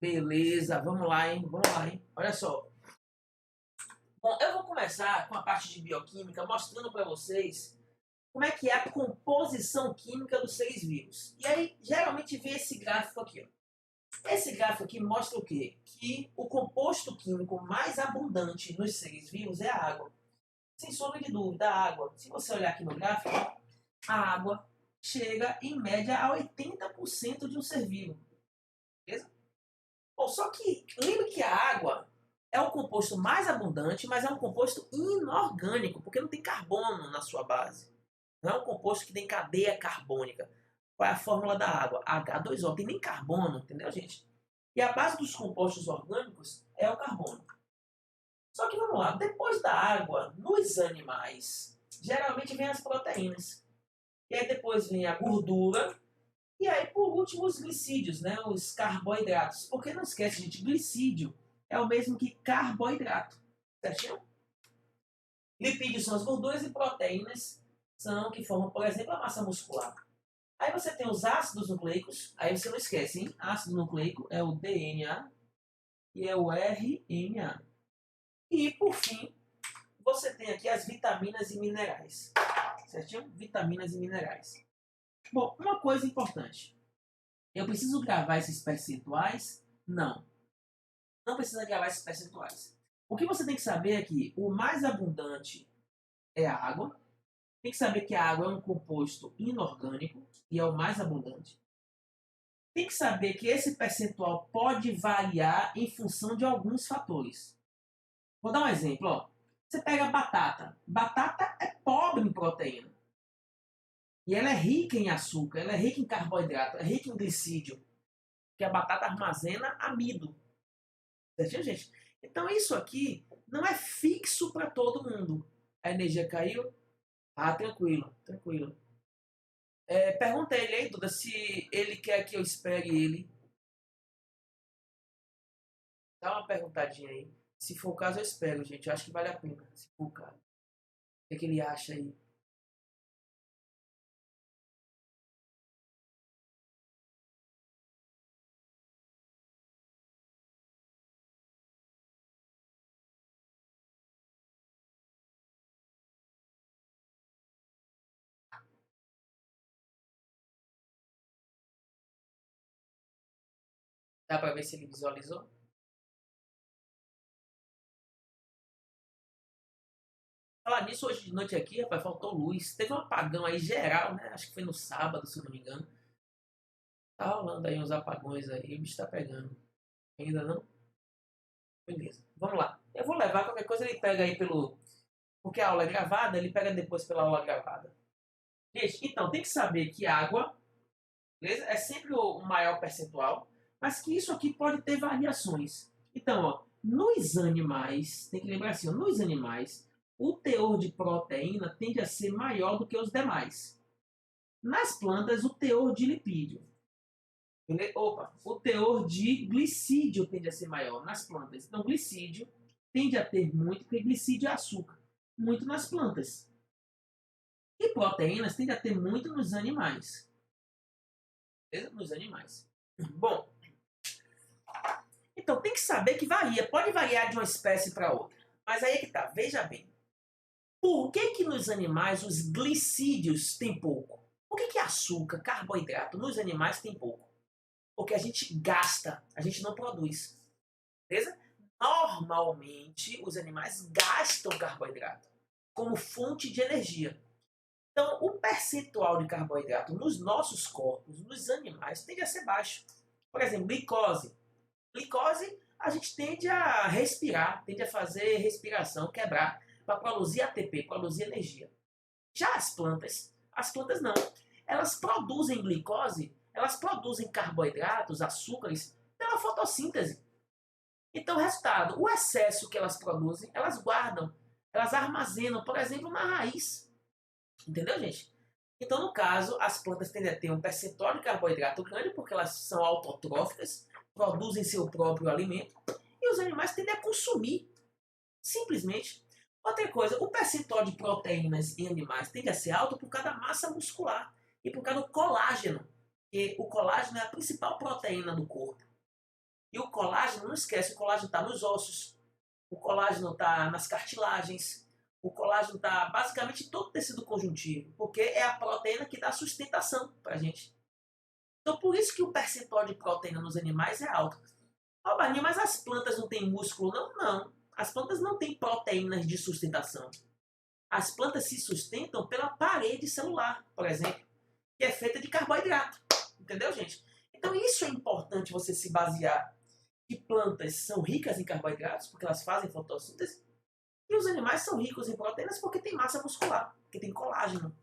Beleza, vamos lá, hein? Vamos lá, hein? Olha só. Bom, eu vou começar com a parte de bioquímica, mostrando para vocês como é que é a composição química dos seres vivos. E aí, geralmente, vem esse gráfico aqui, ó. Esse gráfico aqui mostra o quê? Que o composto químico mais abundante nos seres vivos é a água. Sem sombra de dúvida, a água. Se você olhar aqui no gráfico, a água chega, em média, a 80% de um ser vivo. Beleza? Bom, só que lembre que a água é o composto mais abundante, mas é um composto inorgânico, porque não tem carbono na sua base. Não é um composto que tem cadeia carbônica. Qual é a fórmula da água? H2O. Não tem nem carbono, entendeu, gente? E a base dos compostos orgânicos é o carbono. Só que vamos lá, depois da água, nos animais, geralmente vem as proteínas. E aí depois vem a gordura. E aí, por último, os glicídios, né? Os carboidratos. Porque não esquece, gente, glicídio é o mesmo que carboidrato. Certinho? Lipídios são as gorduras e proteínas são que formam, por exemplo, a massa muscular. Aí você tem os ácidos nucleicos, aí você não esquece, hein? Ácido nucleico é o DNA e é o RNA. E, por fim, você tem aqui as vitaminas e minerais. Certinho? Vitaminas e minerais. Bom, uma coisa importante. Eu preciso gravar esses percentuais? Não. Não precisa gravar esses percentuais. O que você tem que saber é que o mais abundante é a água. Tem que saber que a água é um composto inorgânico e é o mais abundante. Tem que saber que esse percentual pode variar em função de alguns fatores. Vou dar um exemplo. Ó. Você pega a batata. Batata é pobre em proteína. E ela é rica em açúcar, ela é rica em carboidrato, é rica em glicídio. Porque a batata armazena amido. Certinho, gente? Então isso aqui não é fixo para todo mundo. A energia caiu? Ah, tranquilo, tranquilo. Pergunta ele aí, Duda, se ele quer que eu espere ele. Dá uma perguntadinha aí. Se for o caso, eu espero, gente. Eu acho que vale a pena, se for o caso. O que, é que ele acha aí? Dá pra ver se ele visualizou? Falar nisso, hoje de noite aqui, rapaz, faltou luz. Teve um apagão aí geral, né? Acho que foi no sábado, se eu não me engano. Tá rolando aí uns apagões aí, o bicho tá pegando. Ainda não? Beleza. Vamos lá. Eu vou levar qualquer coisa, ele pega aí pelo. Porque a aula é gravada, ele pega depois pela aula gravada. Gente, então tem que saber que água, beleza? É sempre o maior percentual, mas que isso aqui pode ter variações. Então, ó, nos animais, tem que lembrar assim, ó, nos animais, o teor de proteína tende a ser maior do que os demais. Nas plantas, o teor de lipídio. Opa, o teor de glicídio tende a ser maior nas plantas. Então, glicídio tende a ter muito, porque glicídio é açúcar, muito nas plantas. E proteínas tende a ter muito nos animais. Beleza? Nos animais. Bom, então tem que saber que varia. Pode variar de uma espécie para outra. Mas aí é que tá. Veja bem. Por que que nos animais os glicídios têm pouco? Por que que açúcar, carboidrato nos animais tem pouco? Porque a gente gasta, a gente não produz. Beleza? Normalmente, os animais gastam carboidrato como fonte de energia. Então, o percentual de carboidrato nos nossos corpos, nos animais, tende a ser baixo. Por exemplo, glicose. Glicose, a gente tende a respirar, tende a fazer respiração, quebrar, para produzir ATP, produzir energia. Já as plantas não. Elas produzem glicose, elas produzem carboidratos, açúcares, pela fotossíntese. Então, resultado, o excesso que elas produzem, elas guardam, elas armazenam, por exemplo, na raiz. Entendeu, gente? Então, no caso, as plantas tendem a ter um percentual de carboidrato grande, porque elas são autotróficas, produzem seu próprio alimento, e os animais tendem a consumir, simplesmente. Outra coisa, o percentual de proteínas em animais tende a ser alto por causa da massa muscular e por causa do colágeno, porque o colágeno é a principal proteína do corpo. E o colágeno, não esquece, o colágeno está nos ossos, o colágeno está nas cartilagens, o colágeno está basicamente em todo o tecido conjuntivo, porque é a proteína que dá sustentação para a gente. Então, por isso que o percentual de proteína nos animais é alto. Ah, Barney, mas as plantas não têm músculo? Não, não. As plantas não têm proteínas de sustentação. As plantas se sustentam pela parede celular, por exemplo, que é feita de carboidrato. Entendeu, gente? Então, isso é importante você se basear que plantas são ricas em carboidratos, porque elas fazem fotossíntese, e os animais são ricos em proteínas porque tem massa muscular, porque tem colágeno.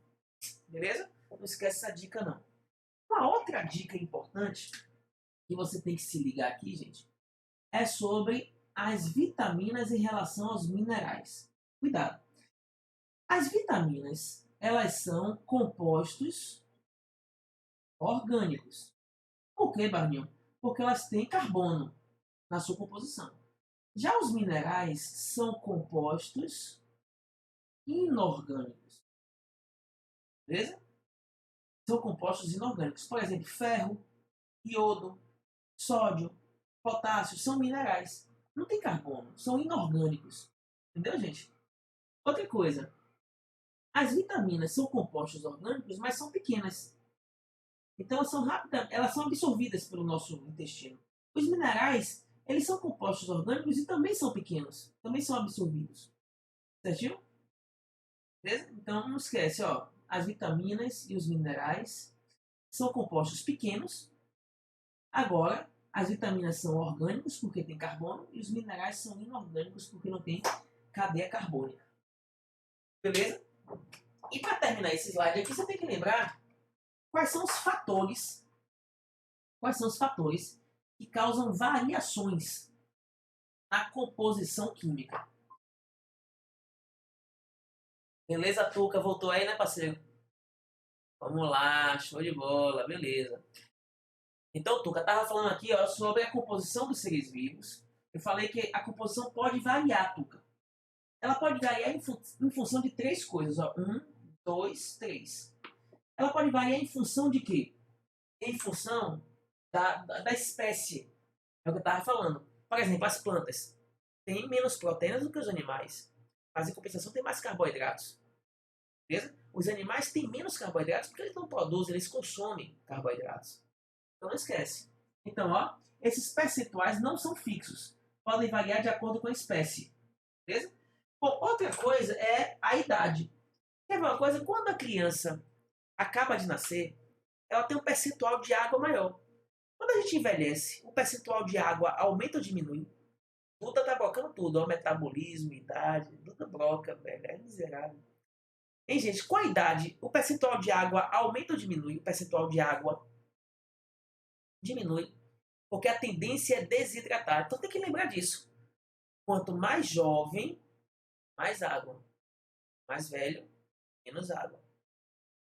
Beleza? Não esquece essa dica, não. Uma outra dica importante que você tem que se ligar aqui, gente, é sobre as vitaminas em relação aos minerais. Cuidado. As vitaminas, elas são compostos orgânicos. Por que, Barnil? Porque elas têm carbono na sua composição. Já os minerais são compostos inorgânicos. Beleza? São compostos inorgânicos. Por exemplo, ferro, iodo, sódio, potássio são minerais. Não tem carbono, são inorgânicos. Entendeu, gente? Outra coisa, as vitaminas são compostos orgânicos, mas são pequenas. Então elas são rápidas, elas são absorvidas pelo nosso intestino. Os minerais, eles são compostos orgânicos e também são pequenos, também são absorvidos. Certinho? Beleza? Então não esquece, ó, as vitaminas e os minerais são compostos pequenos. Agora, as vitaminas são orgânicos porque tem carbono e os minerais são inorgânicos porque não tem cadeia carbônica. Beleza? E para terminar esse slide aqui, você tem que lembrar quais são os fatores que causam variações na composição química. Beleza, Tuca? Voltou aí, né, parceiro? Vamos lá, show de bola, beleza. Então, Tuca, estava falando aqui, ó, sobre a composição dos seres vivos. Eu falei que a composição pode variar, Tuca. Ela pode variar em função de três coisas, ó. 1, 2, 3. Ela pode variar em função de quê? Em função da espécie. É o que eu estava falando. Por exemplo, as plantas têm menos proteínas do que os animais, mas em compensação tem mais carboidratos. Beleza? Os animais têm menos carboidratos porque eles não produzem, eles consomem carboidratos. Então não esquece. Então, ó, esses percentuais não são fixos. Podem variar de acordo com a espécie. Beleza? Bom, outra coisa é a idade. Quer ver uma coisa? Quando a criança acaba de nascer, ela tem um percentual de água maior. Quando a gente envelhece, o percentual de água aumenta ou diminui? Duda tá brocando tudo, ó, metabolismo, idade. Duda broca, velho, é miserável. Hein, gente, com a idade, o percentual de água aumenta ou diminui? O percentual de água diminui, porque a tendência é desidratar. Então tem que lembrar disso. Quanto mais jovem, mais água. Mais velho, menos água.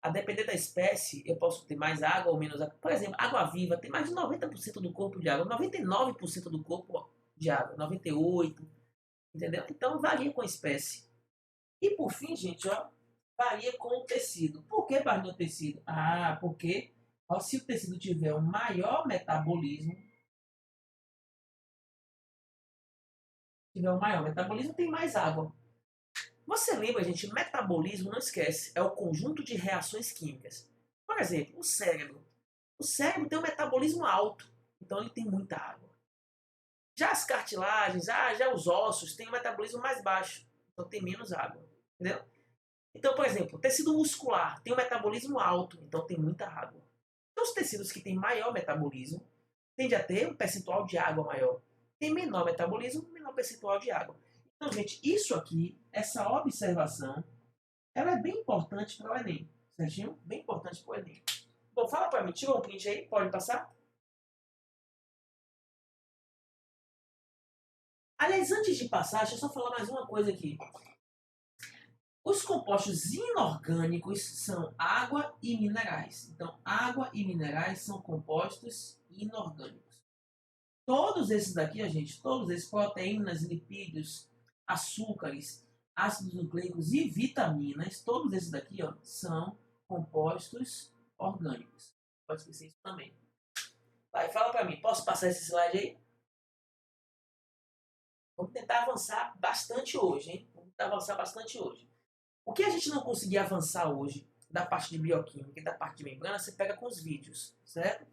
A depender da espécie, eu posso ter mais água ou menos água. Por exemplo, água-viva tem mais de 90% do corpo de água, 99% do corpo de água, 98%. Entendeu? Então varia com a espécie. E por fim, gente, ó, varia com o tecido. Por que varia o tecido? Ah, porque ó, se o tecido tiver um maior metabolismo, tem mais água. Você lembra, gente, metabolismo, não esquece, é o conjunto de reações químicas. Por exemplo, o cérebro. O cérebro tem um metabolismo alto, então ele tem muita água. Já as cartilagens, já os ossos têm um metabolismo mais baixo, então tem menos água. Entendeu? Então, por exemplo, o tecido muscular tem um metabolismo alto, então tem muita água. Então, os tecidos que têm maior metabolismo tendem a ter um percentual de água maior. Tem menor metabolismo, menor percentual de água. Então, gente, isso aqui, essa observação, ela é bem importante para o Enem. Certinho? Bem importante para o Enem. Bom, fala para mim, tira um print aí, pode passar? Aliás, antes de passar, deixa eu só falar mais uma coisa aqui. Os compostos inorgânicos são água e minerais. Então, água e minerais são compostos inorgânicos. Todos esses daqui, a gente, todos esses proteínas, lipídios, açúcares, ácidos nucleicos e vitaminas, todos esses daqui, ó, são compostos orgânicos. Pode esquecer isso também. Vai, fala para mim, posso passar esse slide aí? Vamos tentar avançar bastante hoje, hein? Vamos tentar avançar bastante hoje. O que a gente não conseguir avançar hoje, da parte de bioquímica e da parte de membrana, você pega com os vídeos, certo?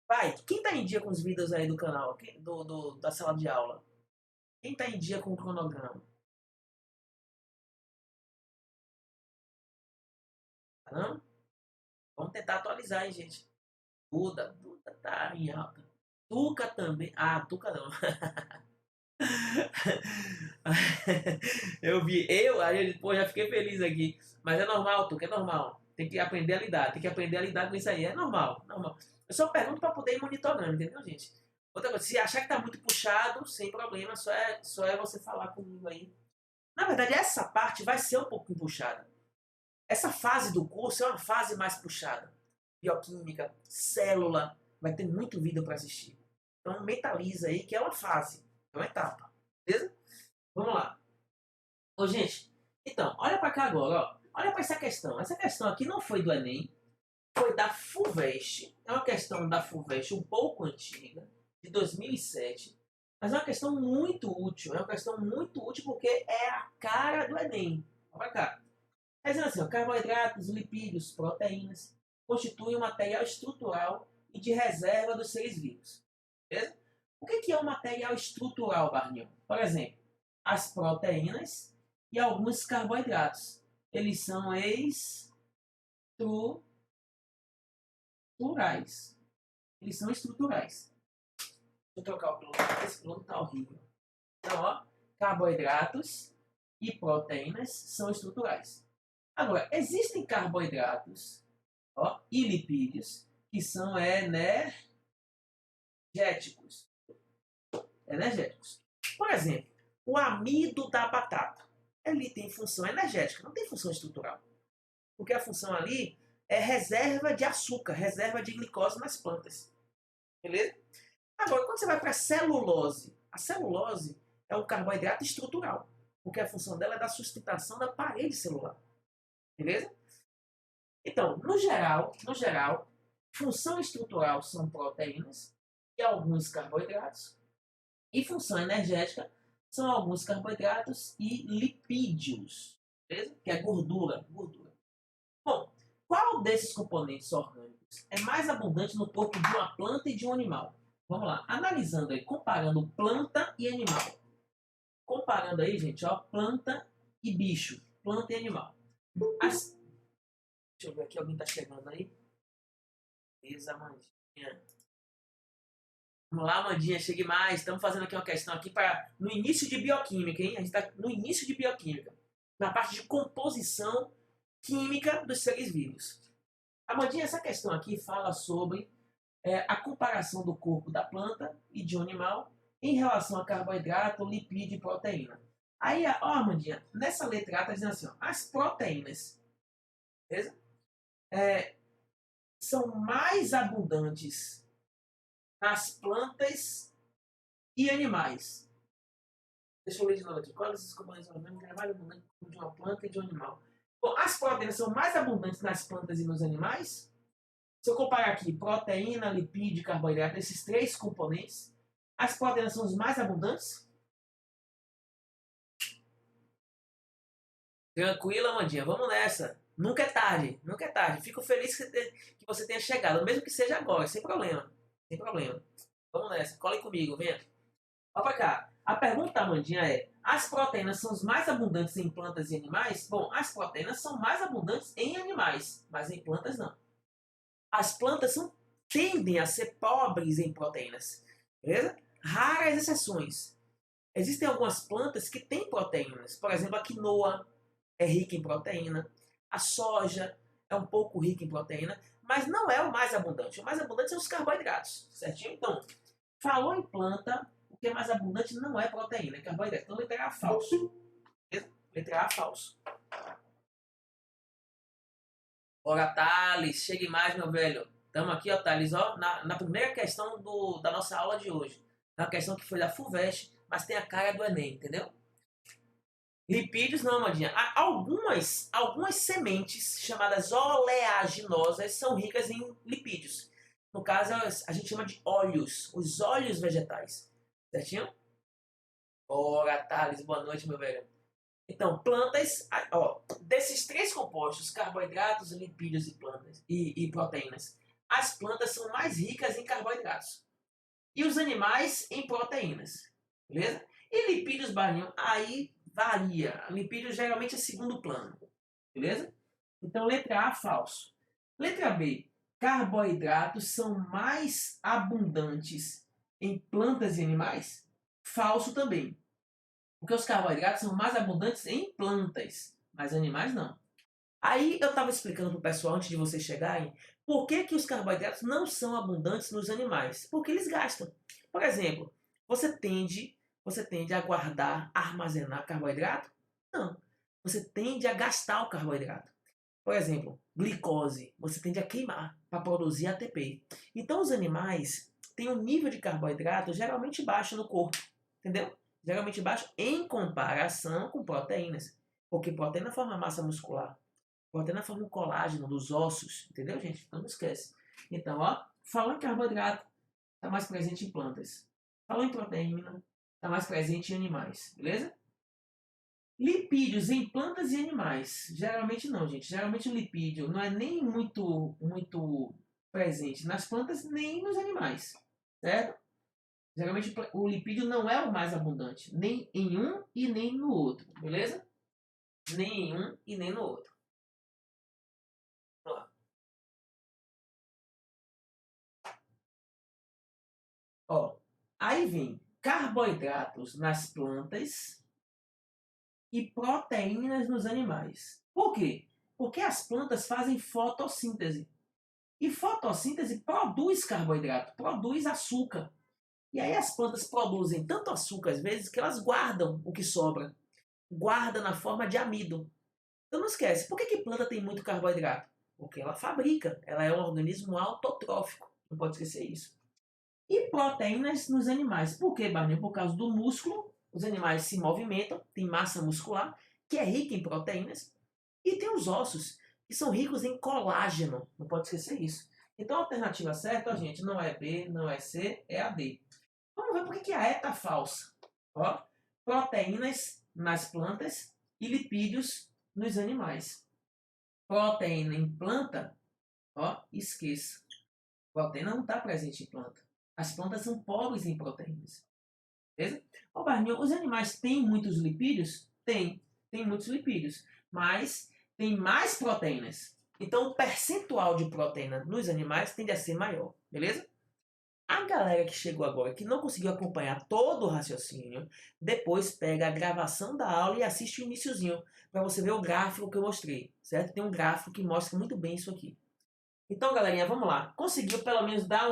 Vai, quem tá em dia com os vídeos aí do canal, da sala de aula? Quem tá em dia com o cronograma? Não? Vamos tentar atualizar, hein, gente? Duda tá em alta. Tuca também. Ah, Tuca não. Aí ele, pô, já fiquei feliz aqui. Mas é normal, Tuca, é normal. Tem que aprender a lidar, tem que aprender a lidar com isso aí. É normal, normal. Eu só pergunto pra poder ir monitorando, entendeu, gente? Outra coisa, se achar que tá muito puxado, sem problema, só é você falar comigo aí. Na verdade, essa parte vai ser um pouco puxada. Essa fase do curso é uma fase mais puxada. Bioquímica, célula, vai ter muito vídeo para assistir. Então mentaliza aí que é uma fase, é uma etapa. Beleza? Vamos lá. Ô, gente, então, olha para cá agora, ó. Olha para essa questão. Essa questão aqui não foi do Enem, foi da FUVEST. É uma questão da FUVEST um pouco antiga, de 2007. Mas é uma questão muito útil. É uma questão muito útil porque é a cara do Enem. Olha pra cá. Tá dizendo assim, ó, carboidratos, lipídios, proteínas constituem um material estrutural e de reserva dos seres vivos. Beleza? O que é um material estrutural, Barnil? Por exemplo, as proteínas e alguns carboidratos. Eles são estruturais. Eles são estruturais. Deixa eu trocar o piloto, porque esse piloto tá horrível. Então, ó, carboidratos e proteínas são estruturais. Agora, existem carboidratos, ó, e lipídios que são energéticos. Energéticos. Por exemplo, o amido da batata. Ele tem função energética, não tem função estrutural. Porque a função ali é reserva de açúcar, reserva de glicose nas plantas. Beleza? Agora, quando você vai para a celulose é um carboidrato estrutural. Porque a função dela é da sustentação da parede celular. Beleza? Então, no geral, função estrutural são proteínas e alguns carboidratos. E função energética são alguns carboidratos e lipídios. Beleza? Que é gordura. Bom, qual desses componentes orgânicos é mais abundante no corpo de uma planta e de um animal? Vamos lá. Analisando aí, comparando planta e animal. Comparando aí, gente, ó, planta e bicho. Planta e animal. Deixa eu ver aqui, alguém tá chegando aí. Beleza, Amandinha. Vamos lá, Amandinha, chegue mais. Estamos fazendo aqui uma questão aqui para no início de bioquímica, hein? A gente está no início de bioquímica. Na parte de composição química dos seres vivos. Amandinha, essa questão aqui fala sobre a comparação do corpo da planta e de um animal em relação a carboidrato, lipídio e proteína. Aí, ó, Amandinha, nessa letra A está dizendo assim, ó, as proteínas, beleza? São mais abundantes nas plantas e animais. Deixa eu ler de novo aqui. Quais desses componentes orgânicos é mais abundante de uma planta e de um animal? Bom, as proteínas são mais abundantes nas plantas e nos animais. Se eu comparar aqui proteína, lipídio e carboidrato, esses três componentes, as proteínas são os mais abundantes? Tranquila, Amandinha, vamos nessa. Nunca é tarde, nunca é tarde. Fico feliz que você tenha chegado, mesmo que seja agora, sem problema. Sem problema. Vamos nessa, colhe comigo, venha. Olha pra cá. A pergunta, Amandinha, é: as proteínas são as mais abundantes em plantas e animais? Bom, as proteínas são mais abundantes em animais, mas em plantas não. As plantas tendem a ser pobres em proteínas, beleza? Raras exceções. Existem algumas plantas que têm proteínas. Por exemplo, a quinoa é rica em proteína. A soja é um pouco rica em proteína, mas não é o mais abundante. O mais abundante são os carboidratos, certinho? Então, falou em planta, o que é mais abundante não é proteína, é carboidrato. Então, letra A falso. Beleza? Letra A falso. Bora, Thales, chegue mais, meu velho. Estamos aqui, ó, Thales, ó, na primeira questão da nossa aula de hoje. Na questão que foi da FUVEST, mas tem a cara do Enem, entendeu? Lipídios não, Amadinha. Algumas sementes chamadas oleaginosas são ricas em lipídios. No caso, a gente chama de óleos, os óleos vegetais. Certinho? Ora, Thales, boa noite, meu velho. Então, plantas, ó, desses três compostos, carboidratos, lipídios e plantas e proteínas, as plantas são mais ricas em carboidratos e os animais em proteínas, beleza? E lipídios, Barinho, aí varia. Lipídios geralmente é segundo plano, beleza? Então, letra A, falso. Letra B, carboidratos são mais abundantes em plantas e animais? Falso também. Porque os carboidratos são mais abundantes em plantas, mas animais não. Aí eu estava explicando para o pessoal antes de vocês chegarem por que, que os carboidratos não são abundantes nos animais. Porque eles gastam. Por exemplo, você tende a guardar, armazenar carboidrato? Não. Você tende a gastar o carboidrato. Por exemplo, glicose, você tende a queimar para produzir ATP. Então os animais têm um nível de carboidrato geralmente baixo no corpo, entendeu? Geralmente baixo em comparação com proteínas. Porque proteína forma massa muscular. Proteína forma o colágeno dos ossos, entendeu, gente? Então não esquece. Então, ó, falou em carboidrato, está mais presente em plantas. Falou em proteína, está mais presente em animais, beleza? Lipídios em plantas e animais. Geralmente não, gente. Geralmente o lipídio não é nem muito presente nas plantas nem nos animais, certo? Geralmente o lipídio não é o mais abundante, nem em um e nem no outro, beleza? Nem em um e nem no outro. Vamos lá. Ó, aí vem carboidratos nas plantas e proteínas nos animais. Por quê? Porque as plantas fazem fotossíntese. E fotossíntese produz carboidrato, produz açúcar. E aí as plantas produzem tanto açúcar às vezes que elas guardam o que sobra. Guarda na forma de amido. Então não esquece, por que, que planta tem muito carboidrato? Porque ela fabrica, ela é um organismo autotrófico. Não pode esquecer isso. E proteínas nos animais. Por quê, Barney? Por causa do músculo, os animais se movimentam, tem massa muscular, que é rica em proteínas, e tem os ossos, que são ricos em colágeno. Não pode esquecer isso. Então a alternativa certa, gente, não é B, não é C, é a D. Vamos ver por que a E está falsa. Ó, proteínas nas plantas e lipídios nos animais. Proteína em planta, ó, esqueça. Proteína não está presente em planta. As plantas são pobres em proteínas. Beleza? Ó, Barney, os animais têm muitos lipídios? Tem muitos lipídios. Mas tem mais proteínas. Então o percentual de proteína nos animais tende a ser maior. Beleza? A galera que chegou agora, que não conseguiu acompanhar todo o raciocínio, depois pega a gravação da aula e assiste o iniciozinho, para você ver o gráfico que eu mostrei, certo? Tem um gráfico que mostra muito bem isso aqui. Então, galerinha, vamos lá. Conseguiu pelo menos dar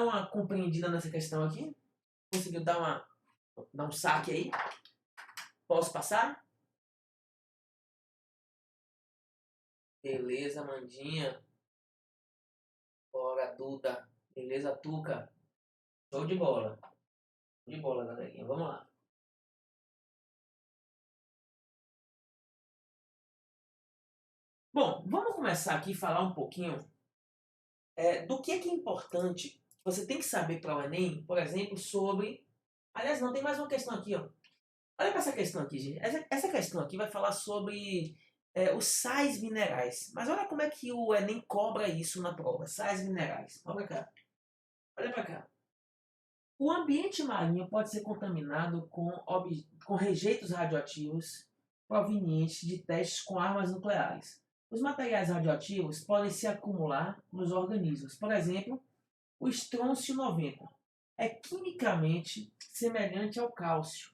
uma compreendida nessa questão aqui? Conseguiu dar um saque aí? Posso passar? Beleza, Mandinha. Bora, Duda. Beleza, Tuca. Show de bola. Show de bola, galerinha. Vamos lá. Bom, vamos começar aqui a falar um pouquinho do que é importante. Você tem que saber para o Enem, por exemplo, sobre. Aliás, não, tem mais uma questão aqui, ó. Olha para essa questão aqui, gente. Essa questão aqui vai falar sobre os sais minerais. Mas olha como é que o Enem cobra isso na prova. Sais minerais. Olha pra cá. Olha para cá. O ambiente marinho pode ser contaminado com rejeitos radioativos provenientes de testes com armas nucleares. Os materiais radioativos podem se acumular nos organismos. Por exemplo, o estrôncio 90 é quimicamente semelhante ao cálcio.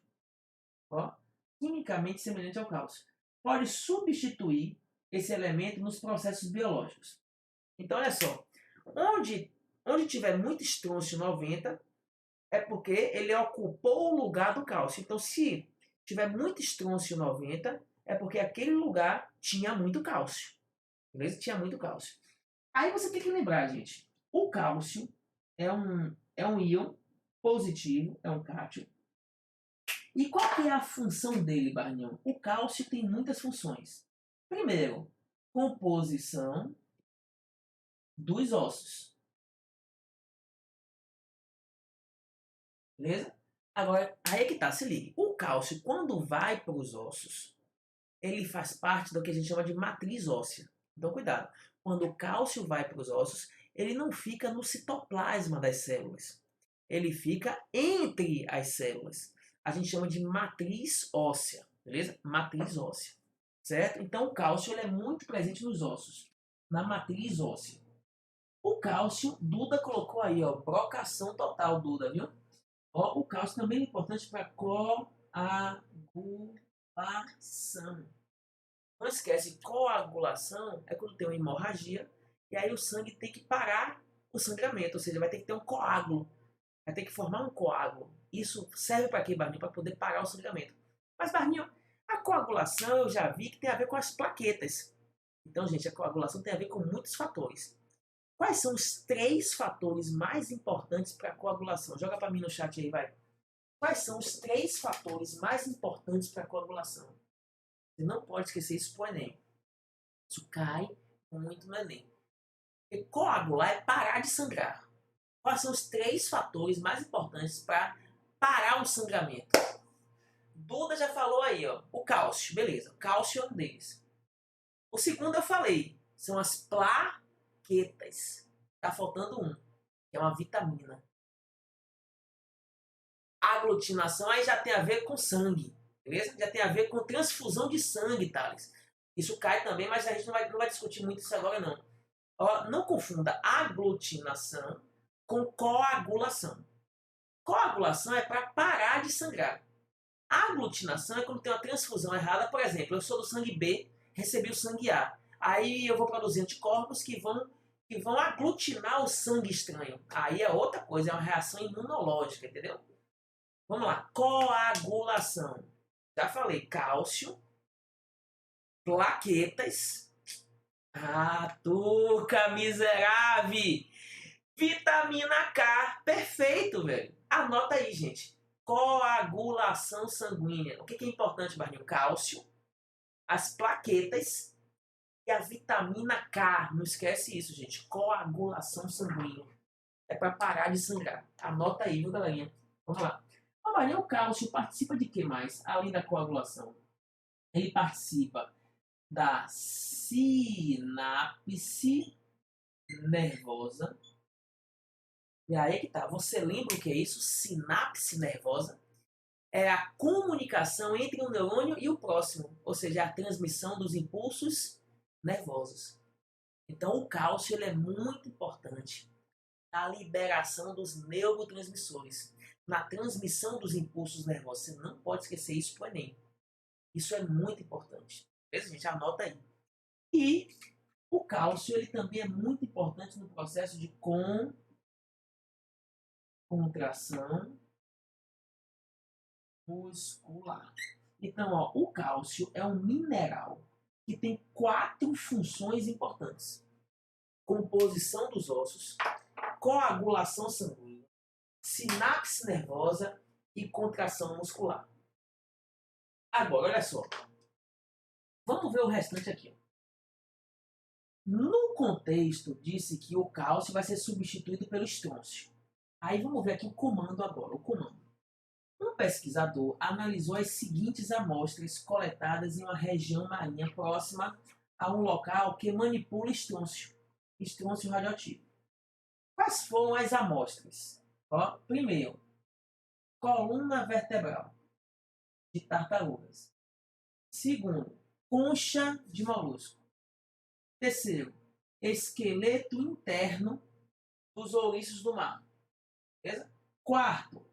Ó, quimicamente semelhante ao cálcio. Pode substituir esse elemento nos processos biológicos. Então, olha só. Onde tiver muito estrôncio 90, é porque ele ocupou o lugar do cálcio. Então, se tiver muito estrôncio 90, é porque aquele lugar tinha muito cálcio. Beleza? Tinha muito cálcio. Aí você tem que lembrar, gente. O cálcio é um íon positivo, é um cátion. E qual que é a função dele, Barnhão? O cálcio tem muitas funções. Primeiro, composição dos ossos. Beleza? Agora, aí é que tá, se ligue. O cálcio, quando vai para os ossos, ele faz parte do que a gente chama de matriz óssea. Então, cuidado. Quando o cálcio vai para os ossos, ele não fica no citoplasma das células. Ele fica entre as células. A gente chama de matriz óssea, beleza? Matriz óssea, certo? Então, o cálcio ele é muito presente nos ossos, na matriz óssea. O cálcio, Duda colocou aí, ó, brocação total, Duda, viu? Ó, o cálcio também é importante para coagulação. Não esquece, coagulação é quando tem uma hemorragia e aí o sangue tem que parar o sangramento, ou seja, vai ter que ter um coágulo, vai ter que formar um coágulo. Isso serve para quê, Barninho? Para poder parar o sangramento. Mas, Barninho, a coagulação eu já vi que tem a ver com as plaquetas. Então, gente, a coagulação tem a ver com muitos fatores. Quais são os 3 fatores mais importantes para a coagulação? Joga para mim no chat aí, vai. Quais são os 3 fatores mais importantes para a coagulação? Você não pode esquecer isso para o Enem. Isso cai muito no Enem. Porque coagular é parar de sangrar. Quais são os 3 fatores mais importantes para parar o sangramento? Duda já falou aí, ó. O cálcio, beleza. O cálcio é um deles. O segundo eu falei, são as plaquetas. Tá faltando um, que é uma vitamina. A aglutinação aí já tem a ver com sangue, beleza? Já tem a ver com transfusão de sangue, Thales. Isso cai também, mas a gente não vai discutir muito isso agora, não. Ó, não confunda aglutinação com coagulação. Coagulação é para parar de sangrar. A aglutinação é quando tem uma transfusão errada. Por exemplo, eu sou do sangue B, recebi o sangue A. Aí eu vou produzir anticorpos que vão aglutinar o sangue estranho. Aí é outra coisa, é uma reação imunológica, entendeu? Vamos lá, coagulação. Já falei, cálcio, plaquetas. Ah, turca miserável! Vitamina K. Perfeito, velho. Anota aí, gente. Coagulação sanguínea. O que é importante, Barninho? Cálcio, as plaquetas e a vitamina K. Não esquece isso, gente. Coagulação sanguínea. É para parar de sangrar. Anota aí, viu, galerinha? Vamos lá. Barninho, o cálcio participa de que mais? Além da coagulação. Ele participa da sinapse nervosa. E aí que tá. Você lembra o que é isso? Sinapse nervosa é a comunicação entre um neurônio e o próximo, ou seja, a transmissão dos impulsos nervosos. Então, o cálcio ele é muito importante na liberação dos neurotransmissores, na transmissão dos impulsos nervosos. Você não pode esquecer isso para o Enem. Isso é muito importante. Beleza, gente? Anota aí. E o cálcio ele também é muito importante no processo de contração muscular. Então, ó, o cálcio é um mineral que tem 4 funções importantes: composição dos ossos, coagulação sanguínea, sinapse nervosa e contração muscular. Agora, olha só. Vamos ver o restante aqui. No contexto, disse que o cálcio vai ser substituído pelo estrôncio. Aí vamos ver aqui o comando agora. O comando. Um pesquisador analisou as seguintes amostras coletadas em uma região marinha próxima a um local que manipula estrôncio radioativo. Quais foram as amostras? Ó, primeiro, coluna vertebral de tartarugas. Segundo, concha de molusco. Terceiro, esqueleto interno dos ouriços do mar. Beleza? Quarto,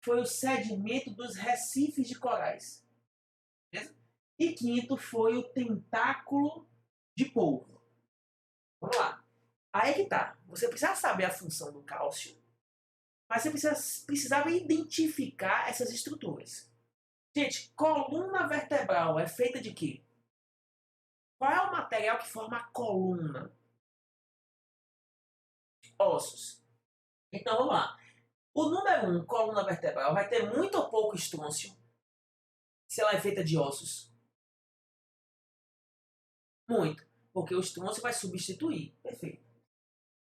foi o sedimento dos recifes de corais. Beleza? E quinto foi o tentáculo de polvo. Vamos lá. Aí que tá. Você precisa saber a função do cálcio, mas você precisava identificar essas estruturas. Gente, coluna vertebral é feita de quê? Qual é o material que forma a coluna? Ossos. Então vamos lá. O número 1, coluna vertebral, vai ter muito ou pouco estrôncio se ela é feita de ossos? Muito, porque o estrôncio vai substituir. Perfeito.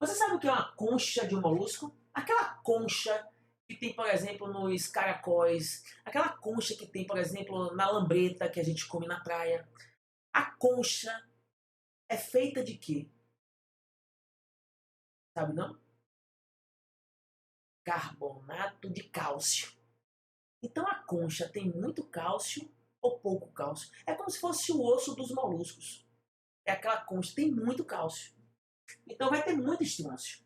Você sabe o que é uma concha de um molusco? Aquela concha que tem, por exemplo, nos caracóis, aquela concha que tem, por exemplo, na lambreta que a gente come na praia. A concha é feita de quê? Sabe não? Carbonato de cálcio. Então a concha tem muito cálcio ou pouco cálcio? É como se fosse o osso dos moluscos. É aquela concha, tem muito cálcio. Então vai ter muito estrôncio.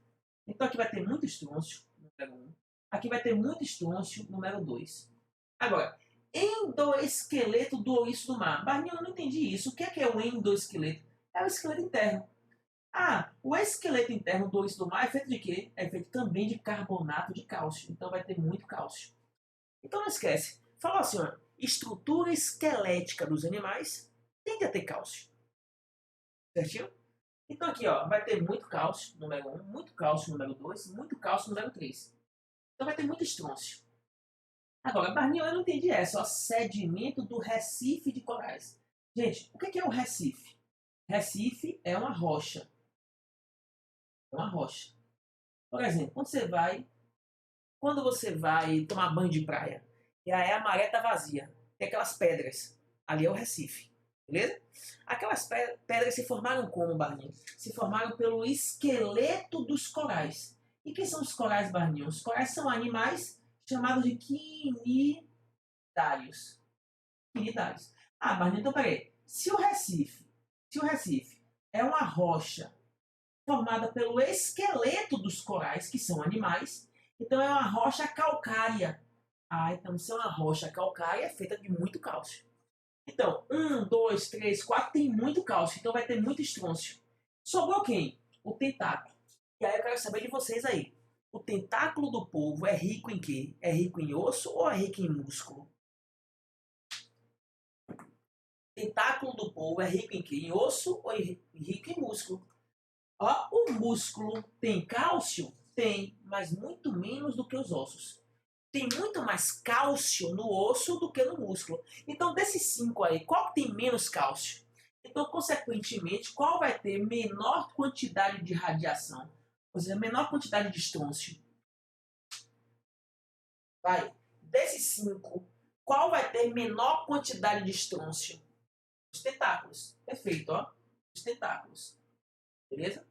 Então aqui vai ter muito estrôncio, número 1. Aqui vai ter muito estrôncio, número 2. Agora, endoesqueleto do ouriço do mar. Barninho, eu não entendi isso. O que é o endoesqueleto? É o esqueleto interno. Ah, o esqueleto interno do ouriço do mar é feito de quê? É feito também de carbonato de cálcio. Então vai ter muito cálcio. Então não esquece. Falou assim, ó, estrutura esquelética dos animais tende a ter cálcio. Certinho? Então aqui, ó, vai ter muito cálcio, número 1, muito cálcio, número 2, muito cálcio, número 3. Então vai ter muito estrôncio. Agora, Barninho, eu não entendi essa, ó, sedimento do recife de corais. Gente, o que é o recife? Recife é uma rocha. É uma rocha. Por exemplo, quando você vai tomar banho de praia, e aí a maré tá vazia, tem aquelas pedras, ali é o recife. Beleza? Aquelas pedras se formaram como, Barninho? Se formaram pelo esqueleto dos corais. E quem são os corais, Barninho? Os corais são animais chamados de quinidários. Quinidários. Ah, Barninho, então peraí. Se o Recife é uma rocha formada pelo esqueleto dos corais, que são animais, então é uma rocha calcária. Ah, então se é uma rocha calcária, é feita de muito cálcio. Então, 1, 2, 3, 4 tem muito cálcio, então vai ter muito estrôncio. Sobrou quem? O tentáculo. E aí eu quero saber de vocês aí. O tentáculo do polvo é rico em quê? É rico em osso ou é rico em músculo? O tentáculo do polvo é rico em quê? Em osso ou é rico em músculo? Ó, o músculo tem cálcio? Tem, mas muito menos do que os ossos. Tem muito mais cálcio no osso do que no músculo. Então, desses 5 aí, qual tem menos cálcio? Então, consequentemente, qual vai ter menor quantidade de radiação? Ou seja, menor quantidade de estrôncio? Vai. Desses 5, qual vai ter menor quantidade de estrôncio? Os tentáculos. Perfeito, ó. Os tentáculos. Beleza?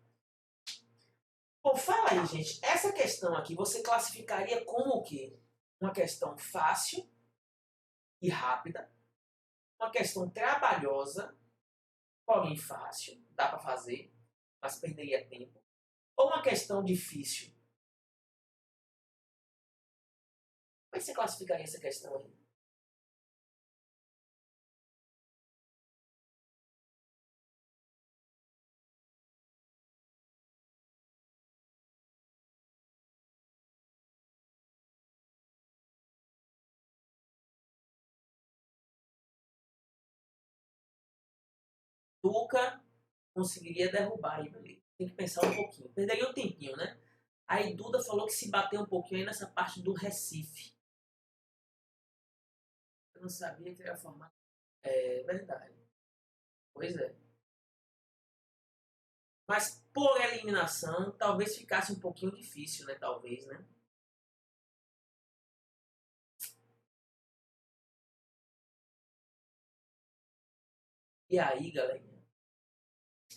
Bom, fala aí, gente. Essa questão aqui você classificaria como o quê? Uma questão fácil e rápida, uma questão trabalhosa, porém fácil, dá para fazer, mas perderia tempo, ou uma questão difícil. Como é que você classificaria essa questão aí? Duca conseguiria derrubar aí, beleza. Tem que pensar um pouquinho. Perderia um tempinho, né? Aí Duda falou que se bateu um pouquinho aí nessa parte do Recife. Eu não sabia que era formar. É verdade. Pois é. Mas por eliminação, talvez ficasse um pouquinho difícil, né? Talvez, né? E aí, galera,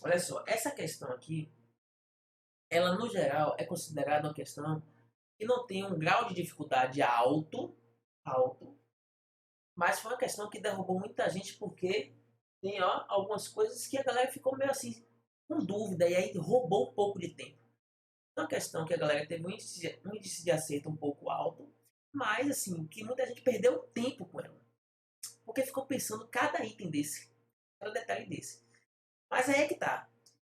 olha só, essa questão aqui, ela no geral é considerada uma questão que não tem um grau de dificuldade alto, mas foi uma questão que derrubou muita gente porque tem ó, algumas coisas que a galera ficou meio assim, com dúvida, e aí roubou um pouco de tempo. É uma questão que a galera teve um índice de acerto um pouco alto, mas assim, que muita gente perdeu tempo com ela, porque ficou pensando cada item desse, cada detalhe desse. Mas aí é que tá.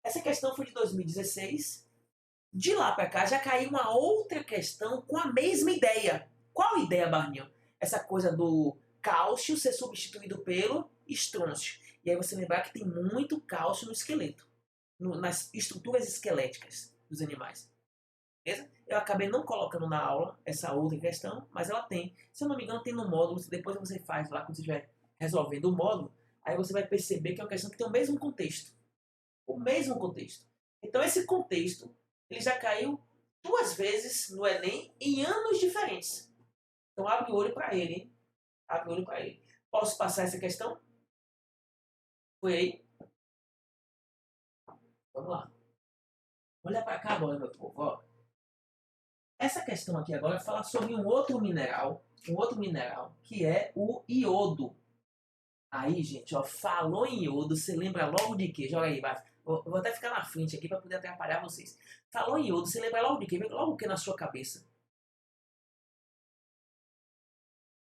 Essa questão foi de 2016. De lá para cá já caiu uma outra questão com a mesma ideia. Qual ideia, Barninho? Essa coisa do cálcio ser substituído pelo estrôncio. E aí você lembrar que tem muito cálcio no esqueleto, nas estruturas esqueléticas dos animais. Beleza? Eu acabei não colocando na aula essa outra questão, mas ela tem. Se eu não me engano, tem no módulo. Depois você faz lá, quando você estiver resolvendo o módulo, aí você vai perceber que é uma questão que tem o mesmo contexto. O mesmo contexto. Então esse contexto ele já caiu 2 vezes no Enem em anos diferentes. Então abre o olho para ele, hein? Abre o olho para ele. Posso passar essa questão? Foi aí? Vamos lá. Olha para cá agora, meu povo. Ó. Essa questão aqui agora fala sobre um outro mineral que é o iodo. Aí, gente, ó, falou em iodo, você lembra logo de quê? Joga aí, vai. Vou até ficar na frente aqui para poder atrapalhar vocês. Falou em iodo, você lembra logo de quê? Vem logo o que na sua cabeça?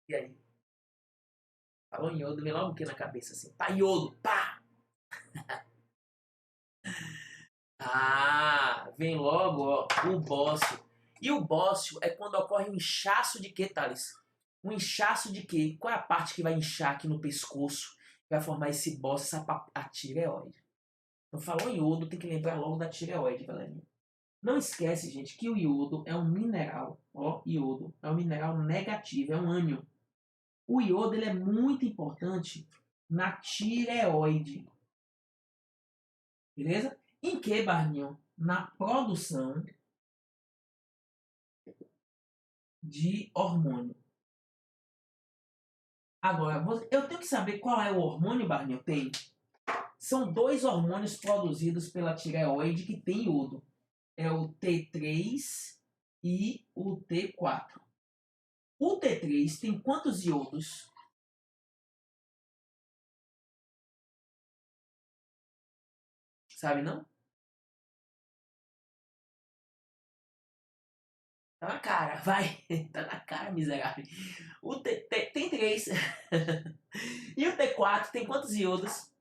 E aí? Falou em iodo, vem logo o que na cabeça assim? Pá, iodo, pá! Ah, vem logo, ó, o bóssio. E o bóssio é quando ocorre um inchaço de quê, Thales? Um inchaço de quê? Qual é a parte que vai inchar aqui no pescoço? Vai formar esse bóssio, a tireoide. Então, falou em iodo, tem que lembrar logo da tireoide, galerinha. Não esquece, gente, que o iodo é um mineral, ó, iodo, é um mineral negativo, é um ânion. O iodo ele é muito importante na tireoide, beleza? Em que, Barninho? Na produção de hormônio. Agora, eu tenho que saber qual é o hormônio, Barninho? Tem. São 2 hormônios produzidos pela tireoide que tem iodo. É o T3 e o T4. O T3 tem quantos iodos? Sabe não? Tá na cara, vai. Tá na cara, miserável. O tem 3. E o T4 tem quantos iodos?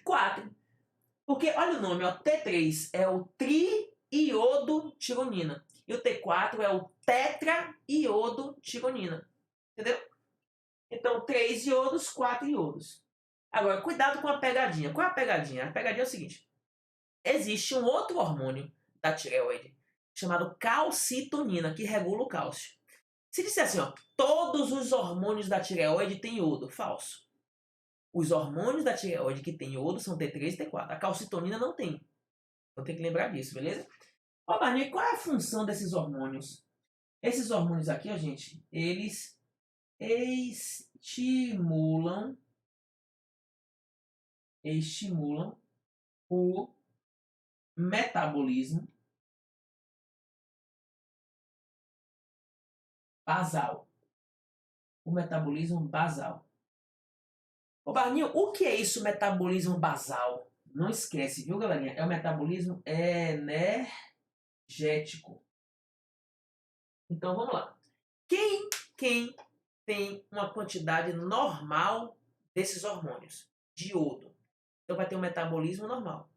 4. Porque, olha o nome, ó, T3 é o triiodotironina. E o T4 é o tetraiodotironina. Entendeu? Então, 3 iodos, 4 iodos. Agora, cuidado com a pegadinha. Qual é a pegadinha? A pegadinha é o seguinte. Existe um outro hormônio da tireoide, chamado calcitonina, que regula o cálcio. Se disser assim, ó, todos os hormônios da tireoide têm iodo, falso. Os hormônios da tireoide que tem iodo são T3 e T4. A calcitonina não tem. Então tem que lembrar disso, beleza? Ó, Barney, qual é a função desses hormônios? Esses hormônios aqui, ó, gente, eles estimulam o metabolismo basal. O metabolismo basal. Ô, Barninho, o que é isso, metabolismo basal? Não esquece, viu, galerinha? É o metabolismo energético. Então, vamos lá. Quem tem uma quantidade normal desses hormônios de iodo? Então, vai ter um metabolismo normal.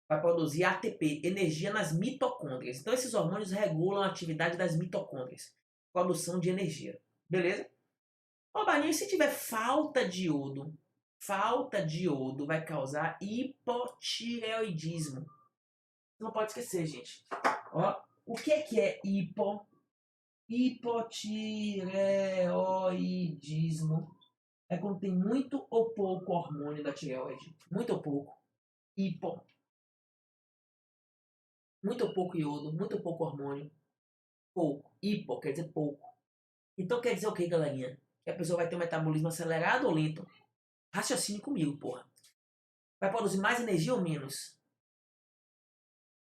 Vai produzir ATP, energia nas mitocôndrias. Então, esses hormônios regulam a atividade das mitocôndrias. Produção de energia. Beleza? Ô, Barninho, e se tiver falta de iodo? Falta de iodo vai causar hipotireoidismo. Não pode esquecer, gente. Ó, o que é hipotireoidismo? É quando tem muito ou pouco hormônio da tireoide. Muito ou pouco. Hipo. Muito ou pouco iodo, muito ou pouco hormônio. Pouco. Hipo quer dizer pouco. Então quer dizer o que, galerinha? Que a pessoa vai ter um metabolismo acelerado ou lento? Raciocine comigo, porra. Vai produzir mais energia ou menos?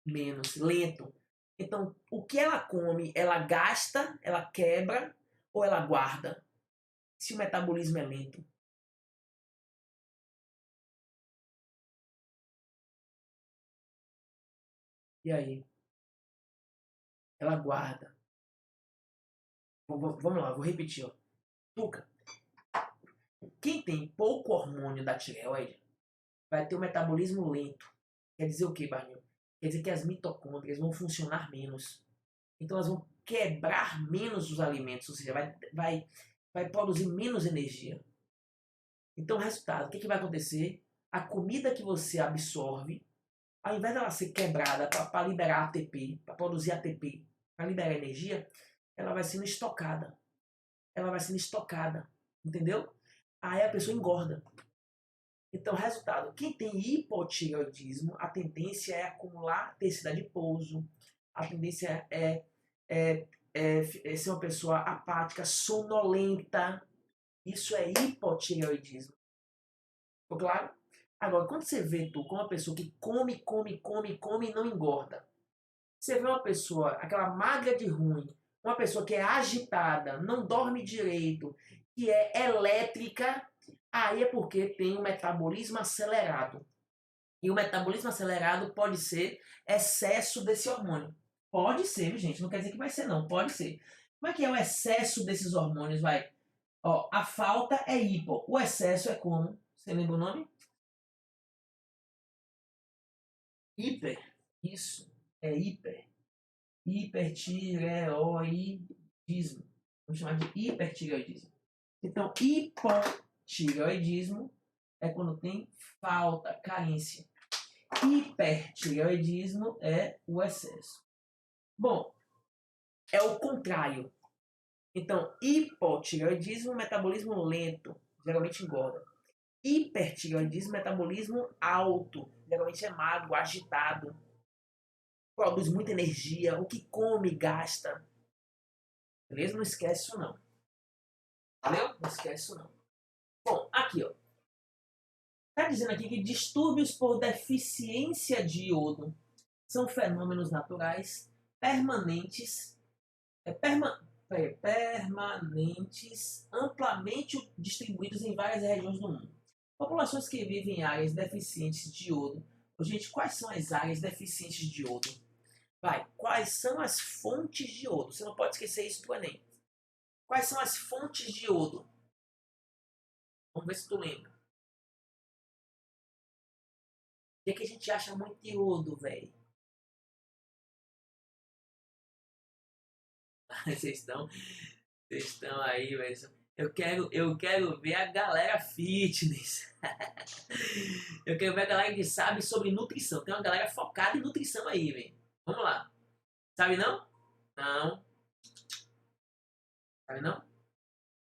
Menos, lento. Então, o que ela come, ela gasta, ela quebra ou ela guarda? Se o metabolismo é lento. E aí? Ela guarda. Vamos lá, vou repetir. Ó. Tuca, quem tem pouco hormônio da tireoide vai ter um metabolismo lento. Quer dizer o que, Barnil? Quer dizer que as mitocôndrias vão funcionar menos. Então elas vão quebrar menos os alimentos, ou seja, vai produzir menos energia. Então, resultado, o que vai acontecer? A comida que você absorve, ao invés dela ser quebrada para liberar ATP, para produzir ATP, para liberar energia, ela vai sendo estocada. Ela vai sendo estocada, entendeu? Aí a pessoa engorda. Então, resultado, quem tem hipotireoidismo, a tendência é acumular tecido adiposo, a tendência é ser uma pessoa apática, sonolenta. Isso é hipotireoidismo. Ficou claro? Agora, quando você vê tu como uma pessoa que come, come, come, come e não engorda, você vê uma pessoa, aquela magra de ruim, uma pessoa que é agitada, não dorme direito, que é elétrica, aí é porque tem um metabolismo acelerado. E o metabolismo acelerado pode ser excesso desse hormônio. Pode ser, gente, não quer dizer que vai ser não, pode ser. Como é que é o excesso desses hormônios, vai? Ó, a falta é hipo, o excesso é como? Você lembra o nome? Hiper. Isso, é hiper. Hipertireoidismo. Vamos chamar de hipertireoidismo. Então, hipotireoidismo é quando tem falta, carência. Hipertireoidismo é o excesso. Bom, é o contrário. Então, hipotireoidismo, metabolismo lento, geralmente engorda. Hipertireoidismo, metabolismo alto, geralmente é magro, agitado, produz muita energia, o que come gasta. Beleza? Não esquece isso não. Valeu? Não esquece isso não. Bom, aqui ó. Está dizendo aqui que distúrbios por deficiência de iodo são fenômenos naturais permanentes, permanentes, amplamente distribuídos em várias regiões do mundo. Populações que vivem em áreas deficientes de iodo. Gente, quais são as áreas deficientes de iodo? Vai, quais são as fontes de iodo? Você não pode esquecer isso do Enem. Quais são as fontes de iodo? Vamos ver se tu lembra. O que a gente acha muito iodo, velho? Vocês estão aí, velho. Eu quero ver a galera fitness. Eu quero ver a galera que sabe sobre nutrição. Tem uma galera focada em nutrição aí, velho. Vamos lá. Sabe não? Não. Sabe não?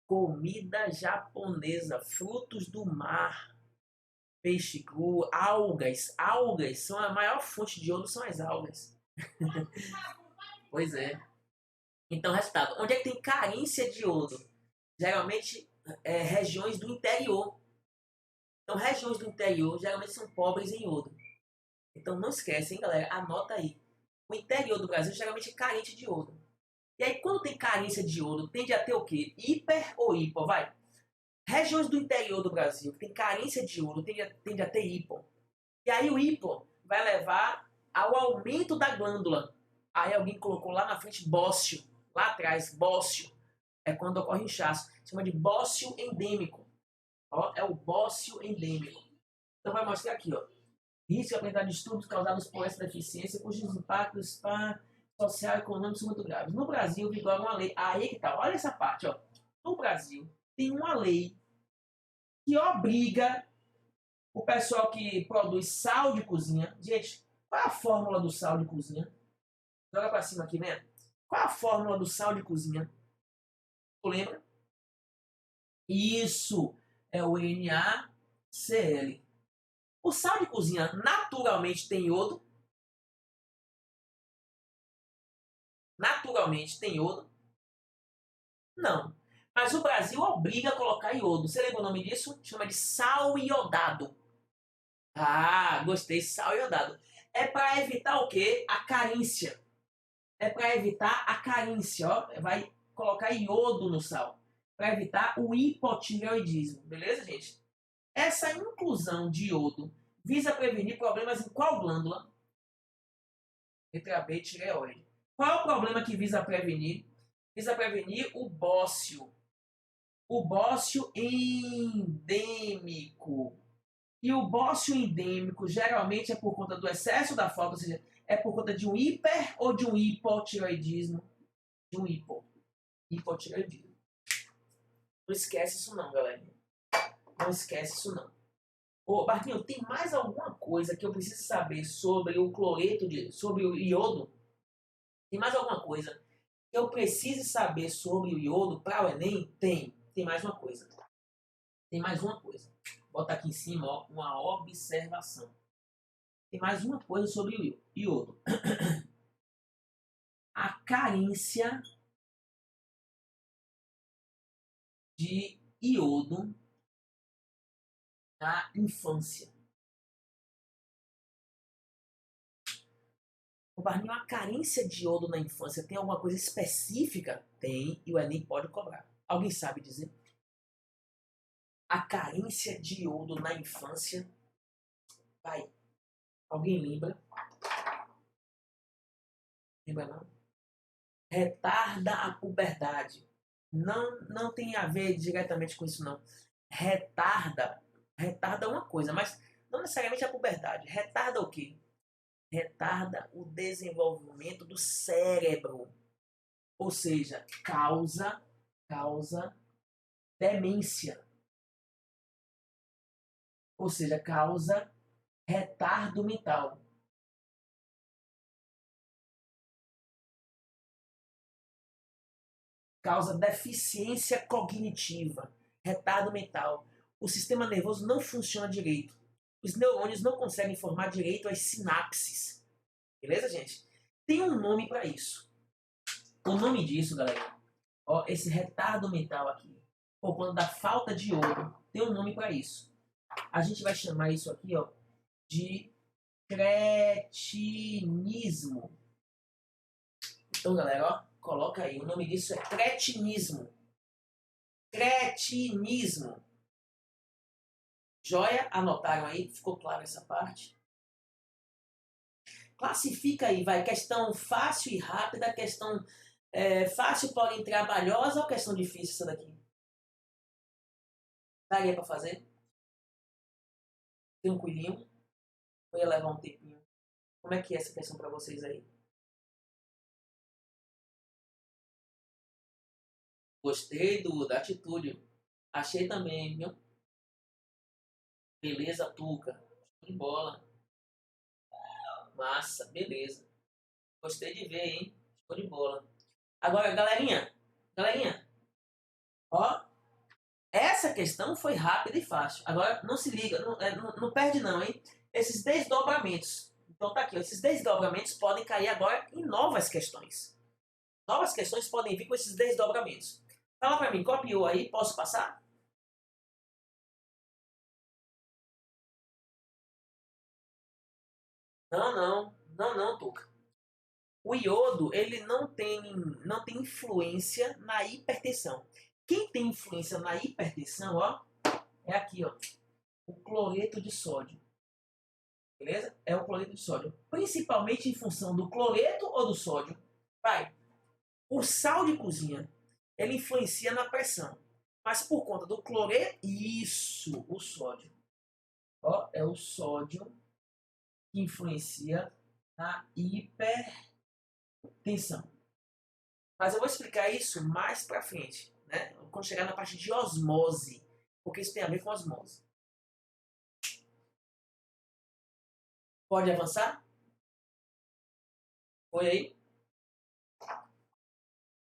Comida japonesa, frutos do mar, peixe cru, algas. Algas são a maior fonte de iodo, são as algas. Pois é. Então, resultado. Onde é que tem carência de iodo? Geralmente, regiões do interior. Então, regiões do interior geralmente são pobres em iodo. Então, não esquece, hein, galera? Anota aí. O interior do Brasil geralmente é carente de iodo. E aí, quando tem carência de iodo, tende a ter o quê? Hiper ou hipo? Vai. Regiões do interior do Brasil que tem carência de iodo, tende a ter hipo. E aí, o hipo vai levar ao aumento da glândula. Aí, alguém colocou lá na frente bócio. Lá atrás, bócio. É quando ocorre inchaço. Chama de bócio endêmico. Ó, é o bócio endêmico. Então, vai mostrar aqui, ó. Risco de apresentar distúrbios causados por essa deficiência, cujos impactos social e econômicos são muito graves. No Brasil, vigora uma lei. Aí que tá, olha essa parte, ó. No Brasil, tem uma lei que obriga o pessoal que produz sal de cozinha. Gente, qual é a fórmula do sal de cozinha? Joga pra cima aqui, né? Qual é a fórmula do sal de cozinha? Tu lembra? Isso é o NaCl. O sal de cozinha naturalmente tem iodo. Naturalmente tem iodo? Não. Mas o Brasil obriga a colocar iodo. Você lembra o nome disso? Chama de sal iodado. Ah, gostei, sal iodado. É para evitar o quê? A carência. É para evitar a carência, ó. Vai colocar iodo no sal. Para evitar o hipotireoidismo. Beleza, gente? Essa inclusão de iodo visa prevenir problemas em qual glândula? Letra B, tireoide. Qual é o problema que visa prevenir? Visa prevenir o bócio. O bócio endêmico. E o bócio endêmico geralmente é por conta do excesso da falta, ou seja, é por conta de um hiper ou de um hipotireoidismo? De um hipotireoidismo. Não esquece isso não, galera. Não esquece isso não. Ô, Barquinho, tem mais alguma coisa que eu preciso saber sobre o cloreto, sobre o iodo? Tem mais alguma coisa que eu preciso saber sobre o iodo para o Enem? Tem. Tem mais uma coisa. Tem mais uma coisa. Bota aqui em cima, ó, uma observação. Tem mais uma coisa sobre o iodo. a carência de iodo na infância. O Barninho, a carência de iodo na infância tem alguma coisa específica? Tem, e o Enem pode cobrar. Alguém sabe dizer? A carência de iodo na infância. Vai. Alguém lembra? Lembra não? Retarda a puberdade. Não tem a ver diretamente com isso, não. Retarda. Retarda uma coisa, mas não necessariamente a puberdade. Retarda o quê? Retarda o desenvolvimento do cérebro. Ou seja, causa demência. Ou seja, causa retardo mental. Causa deficiência cognitiva, retardo mental. O sistema nervoso não funciona direito. Os neurônios não conseguem formar direito as sinapses. Beleza, gente? Tem um nome para isso. O nome disso, galera, ó, esse retardo mental aqui, por conta da falta de ouro, tem um nome para isso. A gente vai chamar isso aqui, ó, de cretinismo. Então, galera, ó, coloca aí, o nome disso é cretinismo. Cretinismo. Joia? Anotaram aí? Ficou claro essa parte? Classifica aí, vai, questão fácil e rápida, questão fácil, porém trabalhosa ou questão difícil essa daqui? Daria para fazer? Tranquilinho? Ou ia levar um tempinho? Como é que é essa questão para vocês aí? Gostei da atitude. Achei também, viu? Beleza, Tuca. Show de bola. Massa, beleza. Gostei de ver, hein? Show de bola. Agora, galerinha, ó, essa questão foi rápida e fácil. Agora, não se liga, não perde não, hein? Esses desdobramentos. Então tá aqui, ó, esses desdobramentos podem cair agora em novas questões. Novas questões podem vir com esses desdobramentos. Fala pra mim, copiou aí? Posso passar? Não, Tuca. O iodo, ele não tem influência na hipertensão. Quem tem influência na hipertensão, ó, é aqui, ó, o cloreto de sódio. Beleza? É o cloreto de sódio. Principalmente em função do cloreto ou do sódio. Vai. O sal de cozinha, ele influencia na pressão. Mas por conta do cloreto, isso, o sódio. Ó, é o sódio que influencia na hipertensão. Mas eu vou explicar isso mais pra frente, né? Quando chegar na parte de osmose, porque isso tem a ver com osmose. Pode avançar? Foi aí?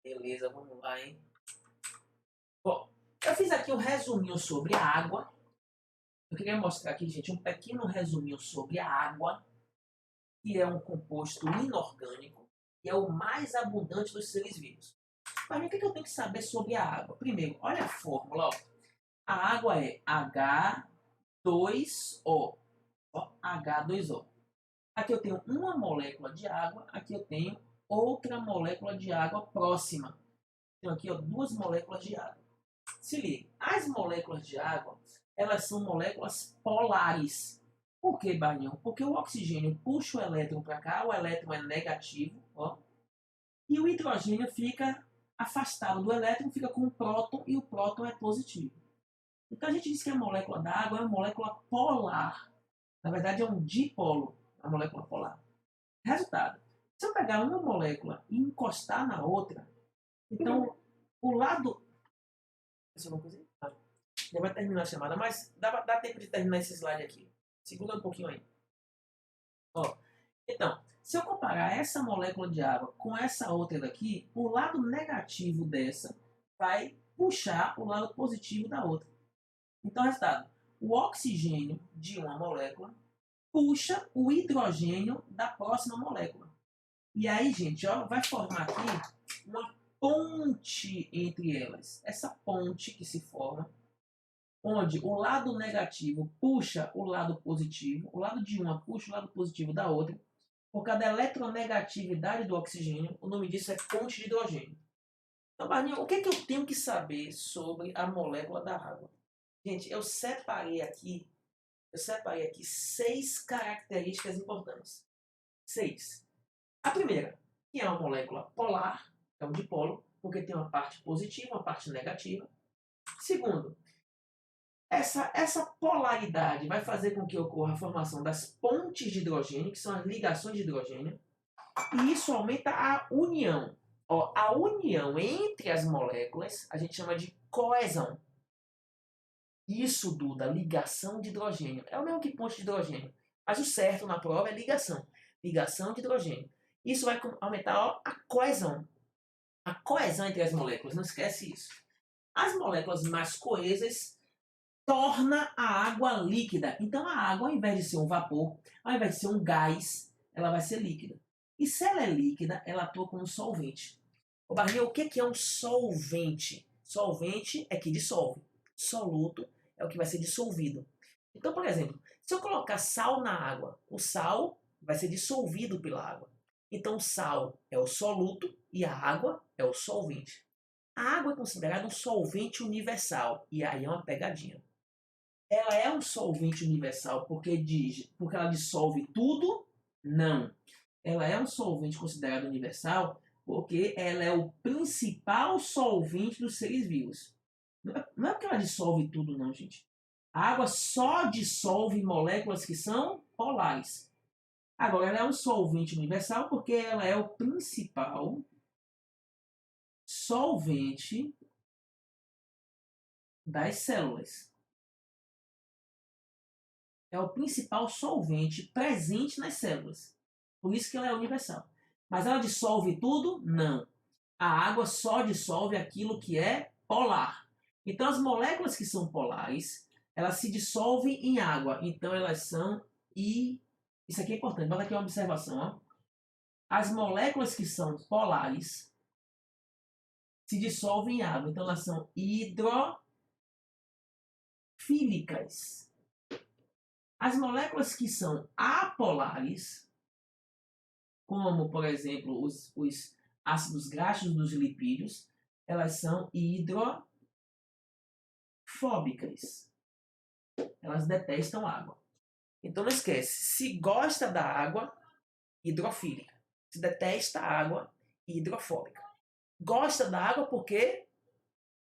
Beleza, vamos lá, hein? Bom, eu fiz aqui um resuminho sobre a água. Eu queria mostrar aqui, gente, um pequeno resuminho sobre a água, que é um composto inorgânico e é o mais abundante dos seres vivos. Mas o que eu tenho que saber sobre a água? Primeiro, olha a fórmula. Ó. A água é H2O. Ó, H2O. Aqui eu tenho uma molécula de água, aqui eu tenho outra molécula de água próxima. Tenho aqui ó, duas moléculas de água. Se liga, as moléculas de água, elas são moléculas polares. Por que, Barnhão? Porque o oxigênio puxa o elétron para cá, o elétron é negativo, ó, e o hidrogênio fica afastado do elétron, fica com o próton, e o próton é positivo. Então a gente diz que a molécula da água é uma molécula polar. Na verdade é um dipolo, a molécula polar. Resultado, se eu pegar uma molécula e encostar na outra, então o lado... Já vai terminar a chamada, mas dá tempo de terminar esse slide aqui. Segura um pouquinho aí. Ó, então, se eu comparar essa molécula de água com essa outra daqui, o lado negativo dessa vai puxar o lado positivo da outra. Então, resultado, o oxigênio de uma molécula puxa o hidrogênio da próxima molécula. E aí, gente, ó, vai formar aqui uma ponte entre elas. Essa ponte que se forma, onde o lado negativo puxa o lado positivo, o lado de uma puxa o lado positivo da outra, por causa da eletronegatividade do oxigênio, o nome disso é ponte de hidrogênio. Então, Barninho, o que, é que eu tenho que saber sobre a molécula da água? Gente, eu separei aqui 6 características importantes. 6. A primeira, que é uma molécula polar, é um dipolo, porque tem uma parte positiva, uma parte negativa. Segundo, essa polaridade vai fazer com que ocorra a formação das pontes de hidrogênio, que são as ligações de hidrogênio, e isso aumenta a união. Ó, a união entre as moléculas a gente chama de coesão. Isso, Duda, ligação de hidrogênio. É o mesmo que ponte de hidrogênio. Mas o certo na prova é ligação. Ligação de hidrogênio. Isso vai aumentar, ó, a coesão. A coesão entre as moléculas, não esquece isso. As moléculas mais coesas torna a água líquida. Então a água, ao invés de ser um vapor, ao invés de ser um gás, ela vai ser líquida. E se ela é líquida, ela atua como solvente. Ô Barrinha, o que é um solvente? Solvente é que dissolve. Soluto é o que vai ser dissolvido. Então, por exemplo, se eu colocar sal na água, o sal vai ser dissolvido pela água. Então, o sal é o soluto e a água é o solvente. A água é considerada um solvente universal. E aí é uma pegadinha. Ela é um solvente universal porque ela dissolve tudo? Não. Ela é um solvente considerado universal porque ela é o principal solvente dos seres vivos. Não é porque ela dissolve tudo, não, gente. A água só dissolve moléculas que são polares. Agora, ela é um solvente universal porque ela é o principal solvente das células. É o principal solvente presente nas células. Por isso que ela é universal. Mas ela dissolve tudo? Não. A água só dissolve aquilo que é polar. Então, as moléculas que são polares, elas se dissolvem em água. Então, elas são Isso aqui é importante, bota aqui uma observação. Ó. As moléculas que são polares se dissolvem em água. Então, elas são hidrofílicas. As moléculas que são apolares, como, por exemplo, os ácidos graxos dos lipídios, elas são hidrofóbicas. Elas detestam água. Então não esquece, se gosta da água, hidrofílica. Se detesta a água, hidrofóbica. Gosta da água porque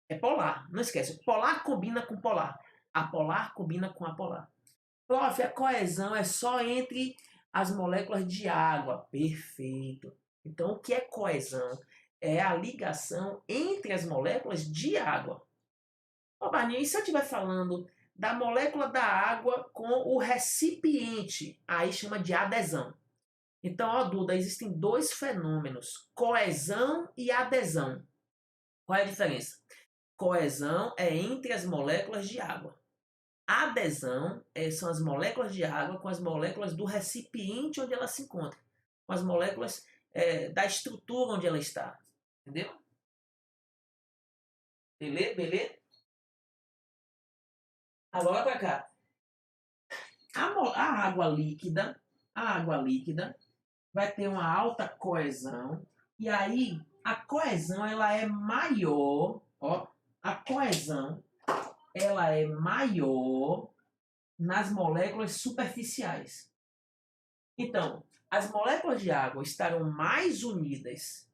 é polar. Não esquece, polar combina com polar. Apolar combina com apolar. Prof, a coesão é só entre as moléculas de água. Perfeito. Então, o que é coesão? É a ligação entre as moléculas de água. Ô, Barninha, e se eu estiver falando da molécula da água com o recipiente? Aí chama de adesão. Então, ó, Duda, existem dois fenômenos, coesão e adesão. Qual é a diferença? Coesão é entre as moléculas de água. Adesão são as moléculas de água com as moléculas do recipiente onde ela se encontra, com as moléculas da estrutura onde ela está. Entendeu? Beleza? Agora para cá. A água líquida vai ter uma alta coesão e aí a coesão ela é maior, ó, a coesão ela é maior nas moléculas superficiais. Então, as moléculas de água estarão mais unidas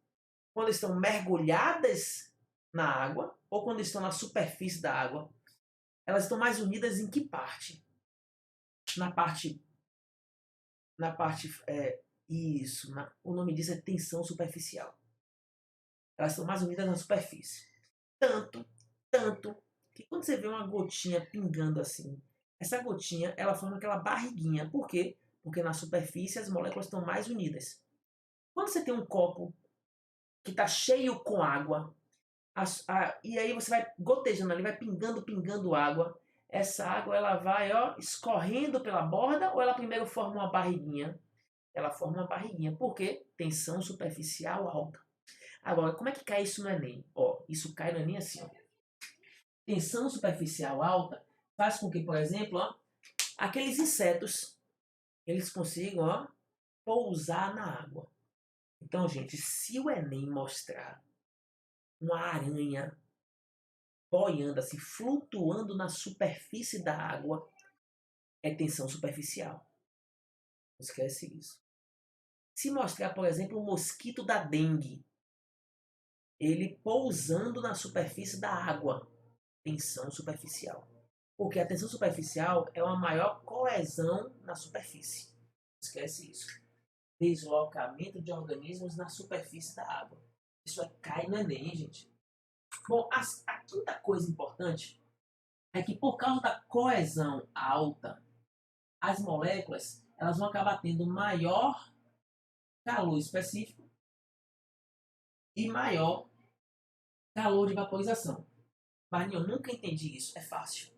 quando estão mergulhadas na água ou quando estão na superfície da água. Elas estão mais unidas em que parte? Na parte o nome disso é tensão superficial. Elas estão mais unidas na superfície. Tanto que quando você vê uma gotinha pingando assim, essa gotinha ela forma aquela barriguinha. Por quê? Porque na superfície as moléculas estão mais unidas. Quando você tem um copo que está cheio com água, e aí você vai gotejando ali, vai pingando água, essa água ela vai escorrendo pela borda ou ela primeiro forma uma barriguinha? ela forma uma barriguinha. Por quê? Tensão superficial alta. Agora, como é que cai isso no Enem? Ó, isso cai no Enem assim, ó. Tensão superficial alta faz com que, por exemplo, ó, aqueles insetos, eles consigam, ó, pousar na água. Então, gente, se o Enem mostrar uma aranha boiando assim, flutuando na superfície da água, é tensão superficial. Não esquece isso. Se mostrar, por exemplo, o mosquito da dengue, ele pousando na superfície da água, tensão superficial. Porque a tensão superficial é uma maior coesão na superfície. Não esquece isso. Deslocamento de organismos na superfície da água. Isso cai no Enem, gente. Bom, a quinta coisa importante é que por causa da coesão alta, as moléculas elas vão acabar tendo maior calor específico e maior calor de vaporização. Mas eu nunca entendi isso, é fácil.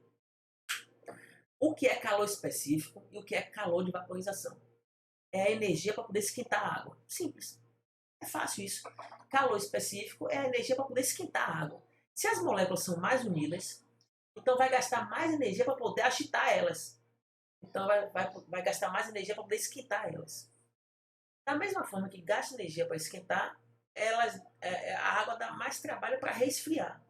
O que é calor específico e o que é calor de vaporização? É a energia para poder esquentar a água. Simples. É fácil isso. Calor específico é a energia para poder esquentar a água. Se as moléculas são mais unidas, então vai gastar mais energia para poder agitar elas. Então vai gastar mais energia para poder esquentar elas. Da mesma forma que gasta energia para esquentar, a água dá mais trabalho para resfriar.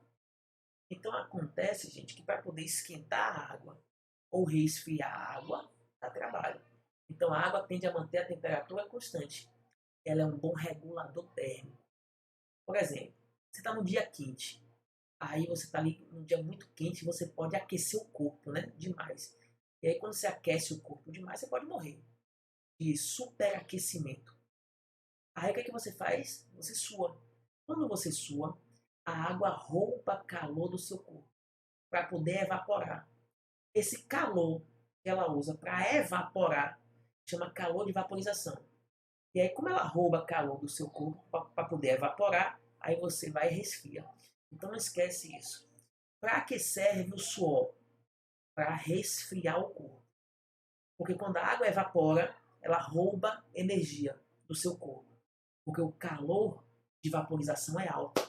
Então acontece, gente, que para poder esquentar a água ou resfriar a água, dá trabalho. Então a água tende a manter a temperatura constante. Ela é um bom regulador térmico. Por exemplo, você está num dia quente. Aí você está ali num dia muito quente, você pode aquecer o corpo, né? Demais. E aí quando você aquece o corpo demais, você pode morrer de superaquecimento. Aí o que, é que você faz? Você sua. Quando você sua, a água rouba calor do seu corpo para poder evaporar. Esse calor que ela usa para evaporar chama calor de vaporização. E aí, como ela rouba calor do seu corpo para poder evaporar, aí você vai e resfria. Então não esquece isso. Para que serve o suor? Para resfriar o corpo. Porque quando a água evapora, ela rouba energia do seu corpo. Porque o calor de vaporização é alto.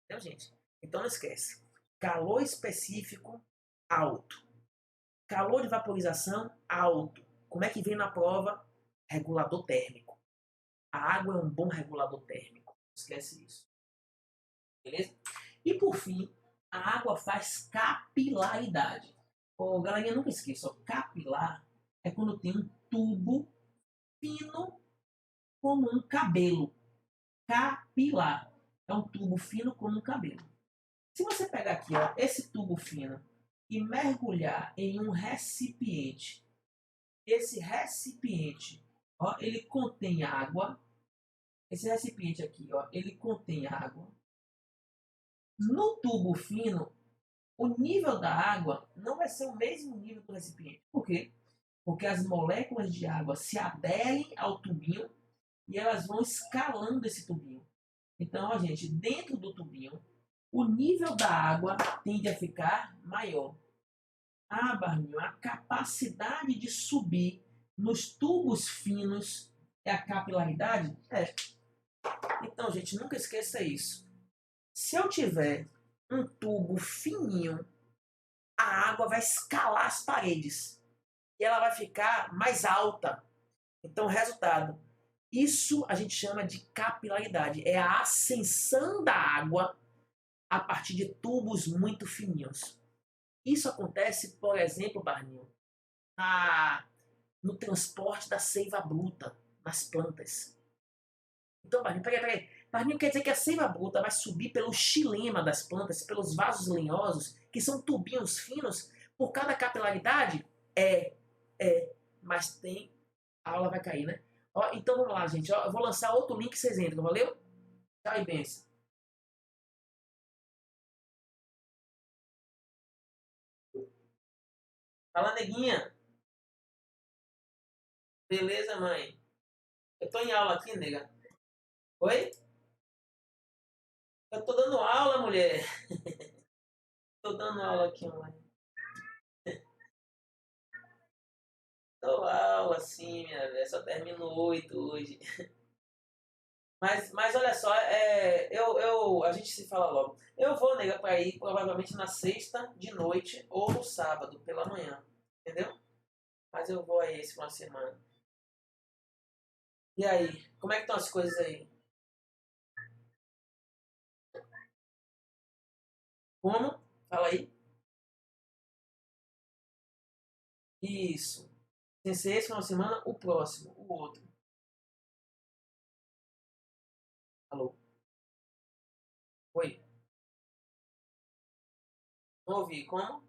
Entendeu, gente? Então não esquece. Calor específico, alto. Calor de vaporização, alto. Como é que vem na prova? Regulador térmico. A água é um bom regulador térmico. Não esquece isso. Beleza? E por fim, a água faz capilaridade. Oh, galerinha, nunca esqueça. Capilar é quando tem um tubo fino como um cabelo. Capilar. É um tubo fino como um cabelo. Se você pegar aqui, ó, esse tubo fino e mergulhar em um recipiente, esse recipiente, ó, ele contém água. Esse recipiente aqui, ó, ele contém água. No tubo fino, o nível da água não vai ser o mesmo nível do recipiente. Por quê? Porque as moléculas de água se aderem ao tubinho e elas vão escalando esse tubinho. Então, ó, gente, dentro do tubinho, o nível da água tende a ficar maior. Ah, Barninho, a capacidade de subir nos tubos finos é a capilaridade? É. Então, gente, nunca esqueça isso. Se eu tiver um tubo fininho, a água vai escalar as paredes e ela vai ficar mais alta. Então, resultado, isso a gente chama de capilaridade. É a ascensão da água a partir de tubos muito fininhos. Isso acontece, por exemplo, Barninho, no transporte da seiva bruta nas plantas. Então, Barninho, peraí. Barninho quer dizer que a seiva bruta vai subir pelo xilema das plantas, pelos vasos lenhosos, que são tubinhos finos, por cada capilaridade? Mas tem. A aula vai cair, né? Ó, então vamos lá, gente. Ó, eu vou lançar outro link e vocês entram, valeu? Tchau e benção. Fala, neguinha. Beleza, mãe? Eu tô em aula aqui, nega. Oi? Eu tô dando aula, mulher. Tô dando aula aqui online. Dou aula, sim, minha velha. Só termino 8 hoje. Mas olha só, a gente se fala logo. Eu vou, nega, pra ir provavelmente na sexta de noite ou no sábado pela manhã. Entendeu? Mas eu vou aí esse final de semana. E aí, como é que estão as coisas aí? Como? Fala aí. Isso. Sem ser esse final de semana, o próximo, o outro. Alô? Oi? Não ouvi. Como?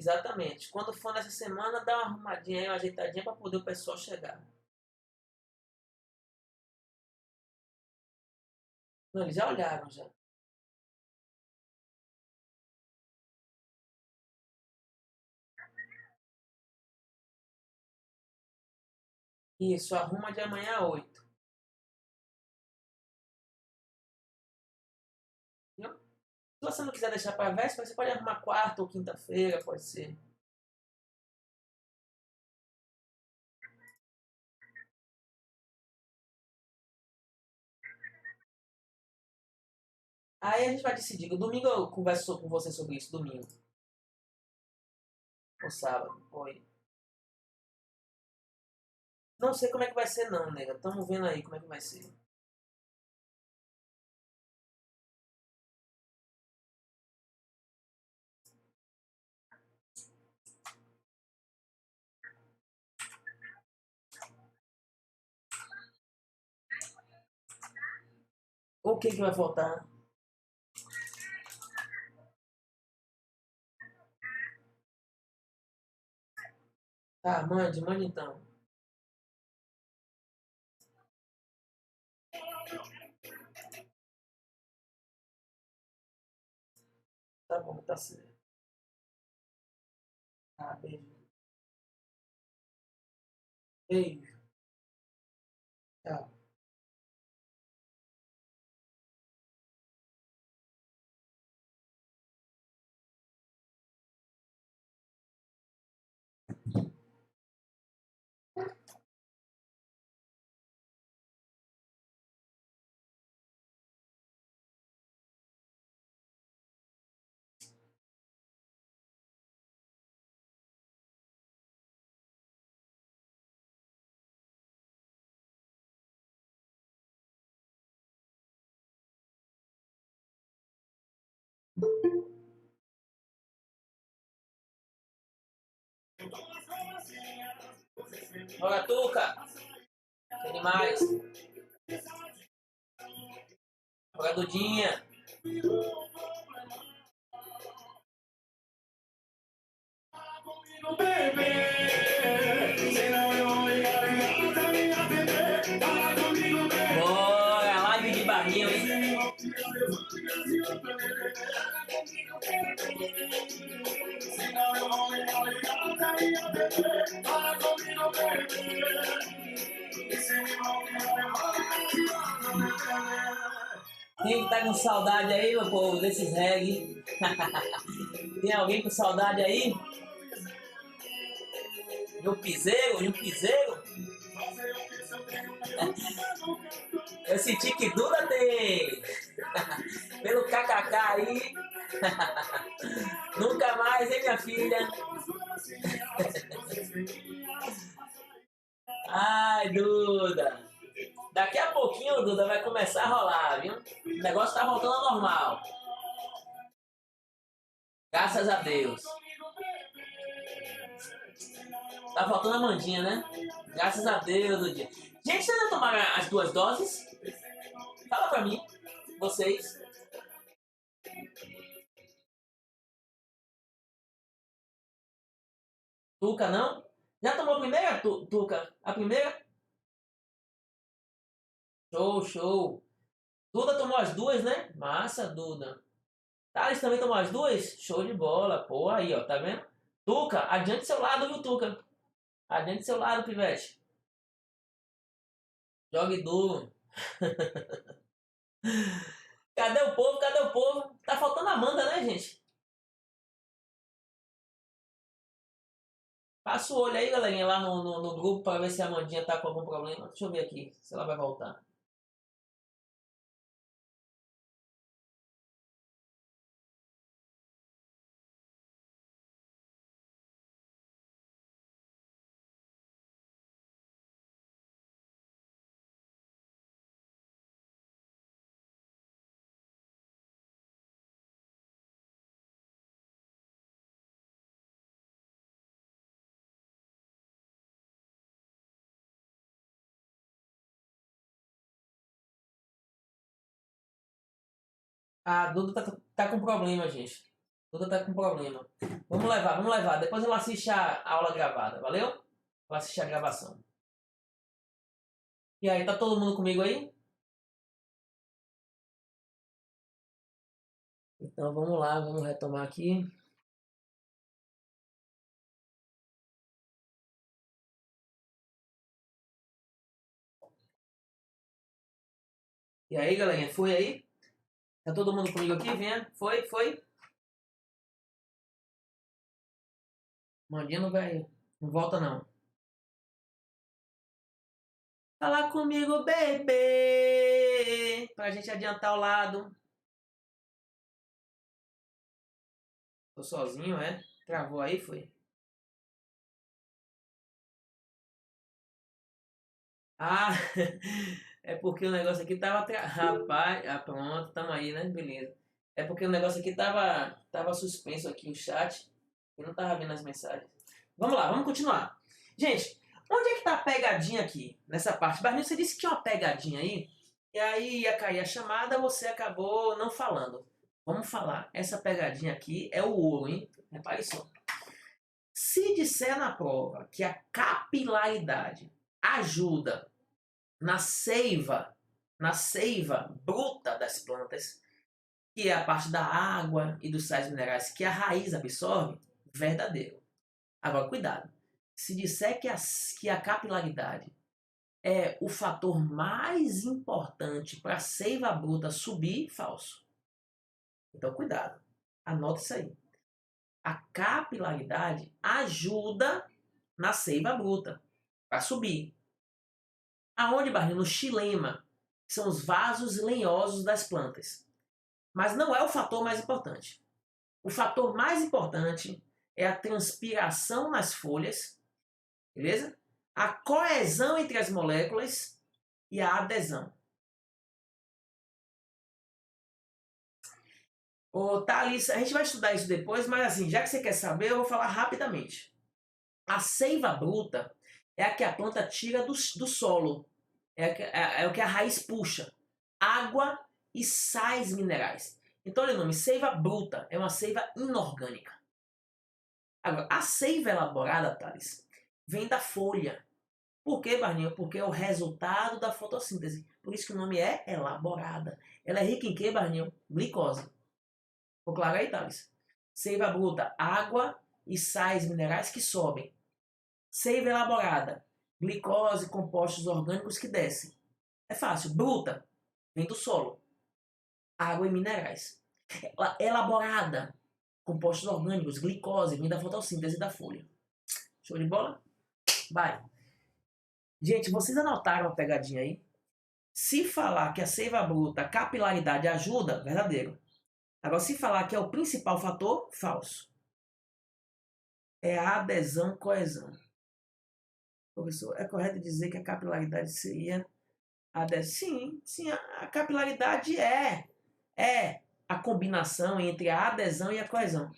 Exatamente. Quando for nessa semana, dá uma arrumadinha aí, uma ajeitadinha para poder o pessoal chegar. Não, eles já olharam já. Isso, arruma de amanhã a 8. Viu? Se você não quiser deixar para véspera, você pode arrumar quarta ou quinta-feira, pode ser. Aí a gente vai decidir. O domingo eu converso com você sobre isso, domingo. Ou sábado. Oi. Não sei como é que vai ser não, nega. Estamos vendo aí como é que vai ser. O que que vai faltar? Tá, mande então. Tá bom, tá certo. Tá, beijo. Beijo. Tchau. Olha, Tuca. Tem demais. Olha, Dudinha. Bora, live de barril, hein? Quem que tá com saudade aí, meu povo, desses reggae? Tem alguém com saudade aí? De um piseiro? De um piseiro? Eu senti que Duda tem. Pelo kkk aí. Nunca mais, hein, minha filha? Ai, Duda. Daqui a pouquinho, Duda, vai começar a rolar, viu? O negócio tá voltando ao normal. Graças a Deus. Tá faltando a Mandinha, né? Graças a Deus, Dudinha. Gente, vocês já tomaram as 2 doses? Fala pra mim, vocês. Tuca, não? Já tomou a primeira, Tuca? A primeira? Show, show. Duda tomou as 2, né? Massa, Duda. Thales também tomou as 2? Show de bola. Pô, aí, ó, tá vendo? Tuca, adiante seu lado, viu, Tuca? Adiante seu lado, pivete. Jogue duro. Cadê o povo? Cadê o povo? Tá faltando a Amanda, né, gente? Passa o olho aí, galerinha, lá no grupo pra ver se a Amandinha tá com algum problema. Deixa eu ver aqui, se ela vai voltar. A Duda tá com problema, gente. Duda tá com problema. Vamos levar, vamos levar. Depois ela assiste a aula gravada, valeu? Ela assiste a gravação. E aí, tá todo mundo comigo aí? Então vamos lá, vamos retomar aqui. E aí, galerinha, foi aí? Tá todo mundo comigo aqui? Venha. Foi, foi. Mandinha não vai. Não volta não. Fala comigo, bebê! Pra gente adiantar o lado. Tô sozinho, é? Travou aí, foi? Ah, é porque o negócio aqui tava. Rapaz, ah, pronto, tamo aí, né? Beleza. É porque o negócio aqui tava suspenso aqui, o chat. Eu não tava vendo as mensagens. Vamos lá, vamos continuar. Gente, onde é que tá a pegadinha aqui? Nessa parte. Barney, você disse que tinha uma pegadinha aí. E aí ia cair a chamada, você acabou não falando. Vamos falar. Essa pegadinha aqui é o ouro, hein? Repare só. Se disser na prova que a capilaridade ajuda na seiva bruta das plantas, que é a parte da água e dos sais minerais que a raiz absorve, verdadeiro. Agora, cuidado. Se disser que a capilaridade é o fator mais importante para a seiva bruta subir, falso. Então, cuidado. Anota isso aí. A capilaridade ajuda na seiva bruta para subir. Aonde, Barrinho? No xilema, que são os vasos lenhosos das plantas. Mas não é o fator mais importante. O fator mais importante é a transpiração nas folhas, beleza? A coesão entre as moléculas e a adesão. Ô, Thalys, a gente vai estudar isso depois, mas assim, já que você quer saber, eu vou falar rapidamente. A seiva bruta é a que a planta tira do solo. É o que a raiz puxa. Água e sais minerais. Então, olha o nome, seiva bruta. É uma seiva inorgânica. Agora, a seiva elaborada, Thales, vem da folha. Por quê, Barninho? Porque é o resultado da fotossíntese. Por isso que o nome é elaborada. Ela é rica em quê, Barninho? Glicose. Ficou claro aí, Thales? Seiva bruta, água e sais minerais que sobem. Seiva elaborada, glicose, compostos orgânicos que descem. É fácil. Bruta, vem do solo. Água e minerais. Elaborada, compostos orgânicos, glicose, vem da fotossíntese da folha. Show de bola? Vai. Gente, vocês anotaram a pegadinha aí? Se falar que a seiva bruta, a capilaridade ajuda, verdadeiro. Agora, se falar que é o principal fator, falso. É a adesão coesão. Professor, é correto dizer que a capilaridade seria a adesão? Sim, sim, a capilaridade é a combinação entre a adesão e a coesão.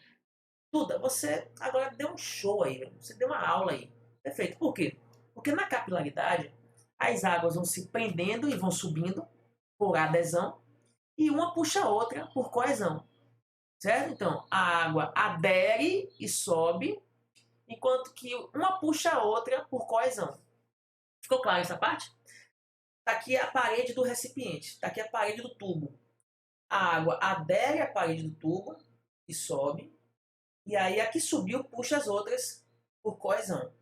Duda, você agora deu um show aí, você deu uma aula aí. Perfeito. Por quê? Porque na capilaridade, as águas vão se prendendo e vão subindo por adesão e uma puxa a outra por coesão. Certo? Então, a água adere e sobe, enquanto que uma puxa a outra por coesão. Ficou claro essa parte? Está aqui a parede do recipiente, está aqui a parede do tubo. A água adere à parede do tubo e sobe, e aí a que subiu puxa as outras por coesão.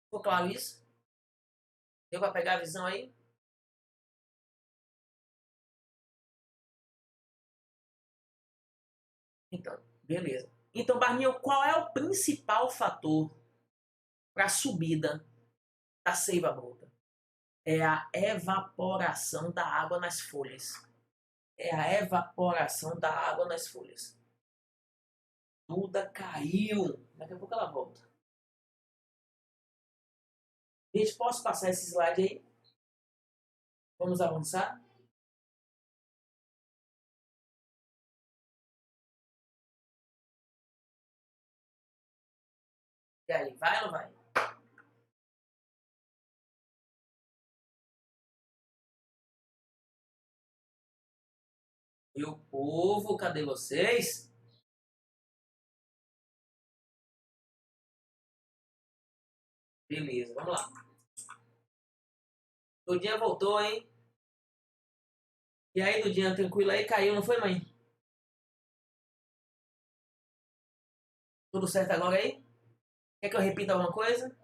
Ficou claro isso? Deu para pegar a visão aí? Então, beleza. Então, Barnil, qual é o principal fator para a subida da seiva bruta? É a evaporação da água nas folhas. É a evaporação da água nas folhas. Duda caiu. Daqui a pouco ela volta. Gente, posso passar esse slide aí? Vamos avançar? E aí, vai ou não vai? E o povo, cadê vocês? Beleza, vamos lá. Dudinha voltou, hein? E aí, Dudinha, tranquilo aí? Caiu, não foi, mãe? Tudo certo agora aí? Quer que eu repita alguma coisa?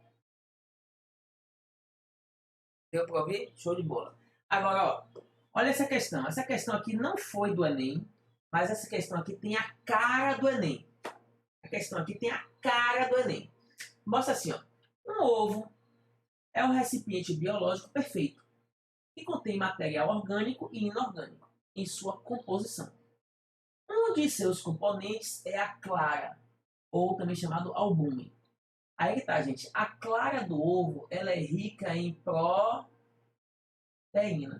Deu pra ouvir? Show de bola. Agora, ó, olha essa questão. Essa questão aqui não foi do Enem, mas essa questão aqui tem a cara do Enem. A questão aqui tem a cara do Enem. Mostra assim, ó. Um ovo é um recipiente biológico perfeito, que contém material orgânico e inorgânico em sua composição. Um de seus componentes é a clara, ou também chamado albúmen. Aí que tá, gente. A clara do ovo, ela é rica em proteína.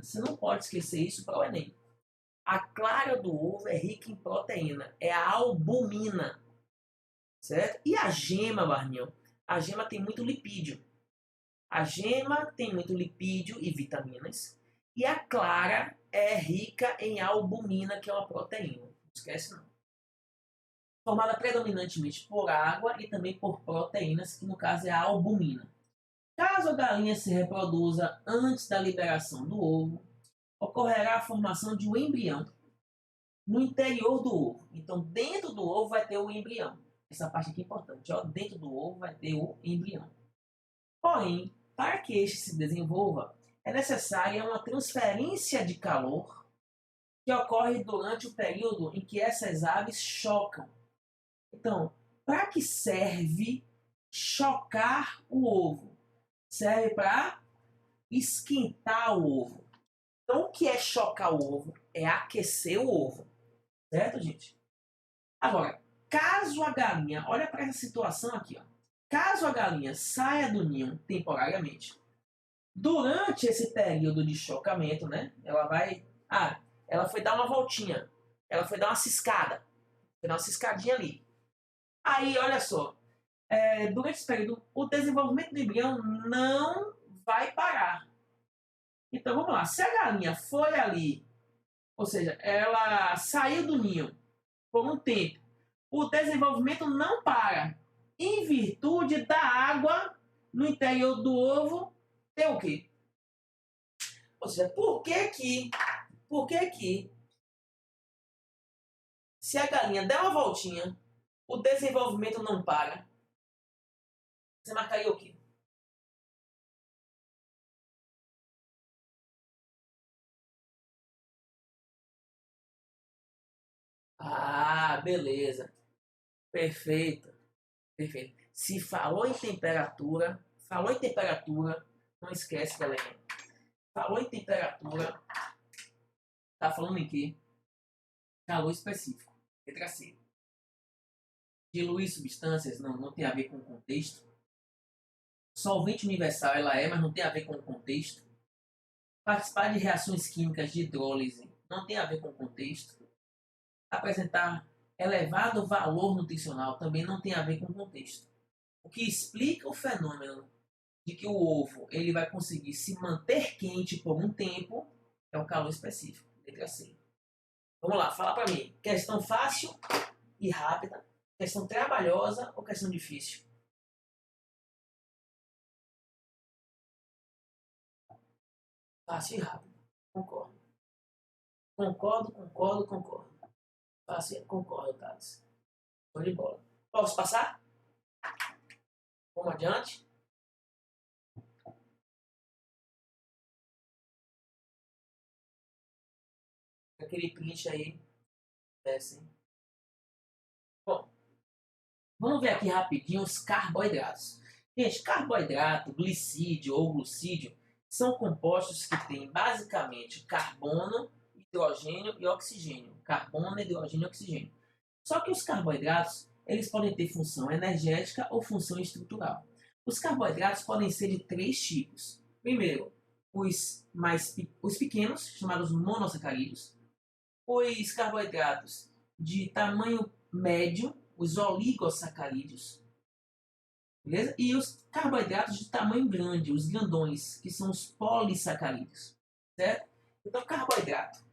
Você não pode esquecer isso para o Enem. A clara do ovo é rica em proteína. É a albumina, certo? E a gema, Barnil? A gema tem muito lipídio. A gema tem muito lipídio e vitaminas. E a clara é rica em albumina, que é uma proteína. Não esquece não. Formada predominantemente por água e também por proteínas, que no caso é a albumina. Caso a galinha se reproduza antes da liberação do ovo, ocorrerá a formação de um embrião no interior do ovo. Então, dentro do ovo vai ter o embrião. Essa parte aqui é importante. Ó. Dentro do ovo vai ter o embrião. Porém, para que este se desenvolva, é necessária uma transferência de calor que ocorre durante o período em que essas aves chocam. Então, para que serve chocar o ovo? Serve para esquentar o ovo. Então, o que é chocar o ovo? É aquecer o ovo. Certo, gente? Agora, caso a galinha, olha para essa situação aqui, ó. Caso a galinha saia do ninho temporariamente, durante esse período de chocamento, né? Ela vai. Ah, ela foi dar uma voltinha. Ela foi dar uma ciscada. Foi dar uma ciscadinha ali. Aí, olha só. Durante esse período, o desenvolvimento do embrião não vai parar. Então vamos lá. Se a galinha foi ali, ou seja, ela saiu do ninho por um tempo, o desenvolvimento não para. Em virtude da água no interior do ovo, tem o quê? Ou seja, por que que se a galinha der uma voltinha, o desenvolvimento não para? Você marcaria o quê? Ah, beleza. Perfeito. Perfeito. Se falou em temperatura, não esquece, galera. Falou em temperatura, tá falando em quê? Calor específico. Letra C. Diluir substâncias não tem a ver com o contexto. Solvente universal ela é, mas não tem a ver com o contexto. Participar de reações químicas de hidrólise não tem a ver com o contexto. Apresentar elevado valor nutricional também não tem a ver com o contexto. O que explica o fenômeno de que o ovo ele vai conseguir se manter quente por um tempo é o calor específico. Letra C. Vamos lá, fala para mim. Questão fácil e rápida, questão trabalhosa ou questão difícil? Fácil e rápido. Concordo. Concordo. Fácil, concordo, Thales. Show de bola. Posso passar? Vamos adiante? Aquele print aí, desce. Vamos ver aqui rapidinho os carboidratos. Gente, carboidrato, glicídio ou glucídio são compostos que têm basicamente carbono, hidrogênio e oxigênio. Carbono, hidrogênio e oxigênio. Só que os carboidratos, eles podem ter função energética ou função estrutural. Os carboidratos podem ser de três tipos. Primeiro, os pequenos, chamados monossacarídeos. Os carboidratos de tamanho médio, os oligosacarídeos. Beleza? E os carboidratos de tamanho grande, os grandões, que são os polissacarídeos. Certo? Então, carboidrato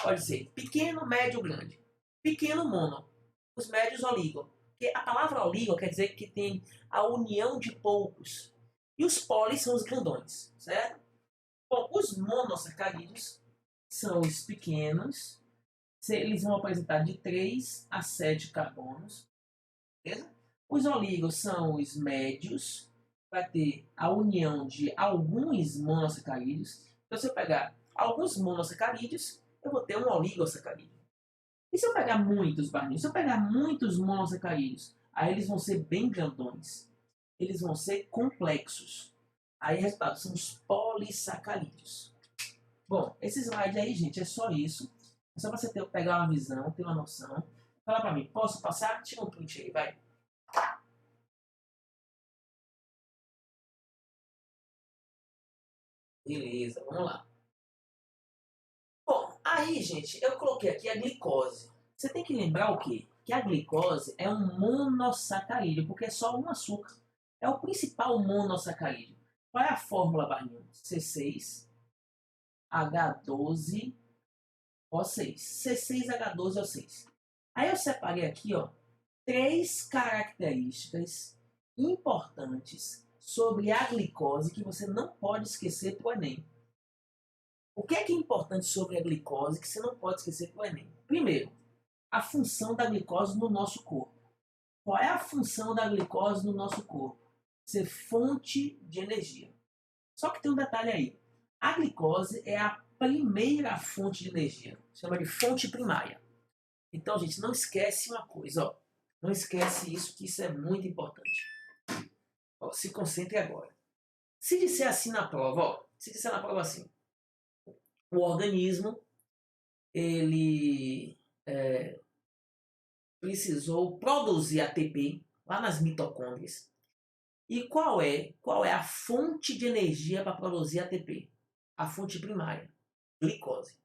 pode ser pequeno, médio, grande. Pequeno, mono. Os médios, oligo. Porque a palavra oligo quer dizer que tem a união de poucos. E os polis são os grandões. Certo? Bom, os monossacarídeos são os pequenos. Eles vão apresentar de 3 a 7 carbonos. Beleza? Os oligos são os médios, vai ter a união de alguns monossacarídeos. Então, se eu pegar alguns monossacarídeos, eu vou ter um oligosacarídeo. E se eu pegar muitos, Barninhos? Se eu pegar muitos monossacarídeos, aí eles vão ser bem grandões. Eles vão ser complexos. Aí, resultado, são os polissacarídeos. Bom, esse slide aí, gente, é só isso. É só você pegar uma visão, ter uma noção. Fala pra mim, posso passar? Tira um print aí, vai. Beleza, vamos lá. Bom, aí, gente, eu coloquei aqui a glicose. Você tem que lembrar o quê? Que a glicose é um monossacarídeo, porque é só um açúcar. É o principal monossacarídeo. Qual é a fórmula, Barninho? C6H12O6. C6H12O6. Aí eu separei aqui, ó, três características importantes sobre a glicose que você não pode esquecer para o Enem. O que é importante sobre a glicose que você não pode esquecer para o Enem? Primeiro, a função da glicose no nosso corpo. Qual é a função da glicose no nosso corpo? Ser fonte de energia. Só que tem um detalhe aí. A glicose é a primeira fonte de energia. Chama de fonte primária. Então, gente, não esquece uma coisa, ó. Não esquece isso, que isso é muito importante. Ó, se concentre agora. Se disser assim na prova, ó, se disser na prova assim, o organismo ele precisou produzir ATP lá nas mitocôndrias. E qual é a fonte de energia para produzir ATP? A fonte primária, glicose.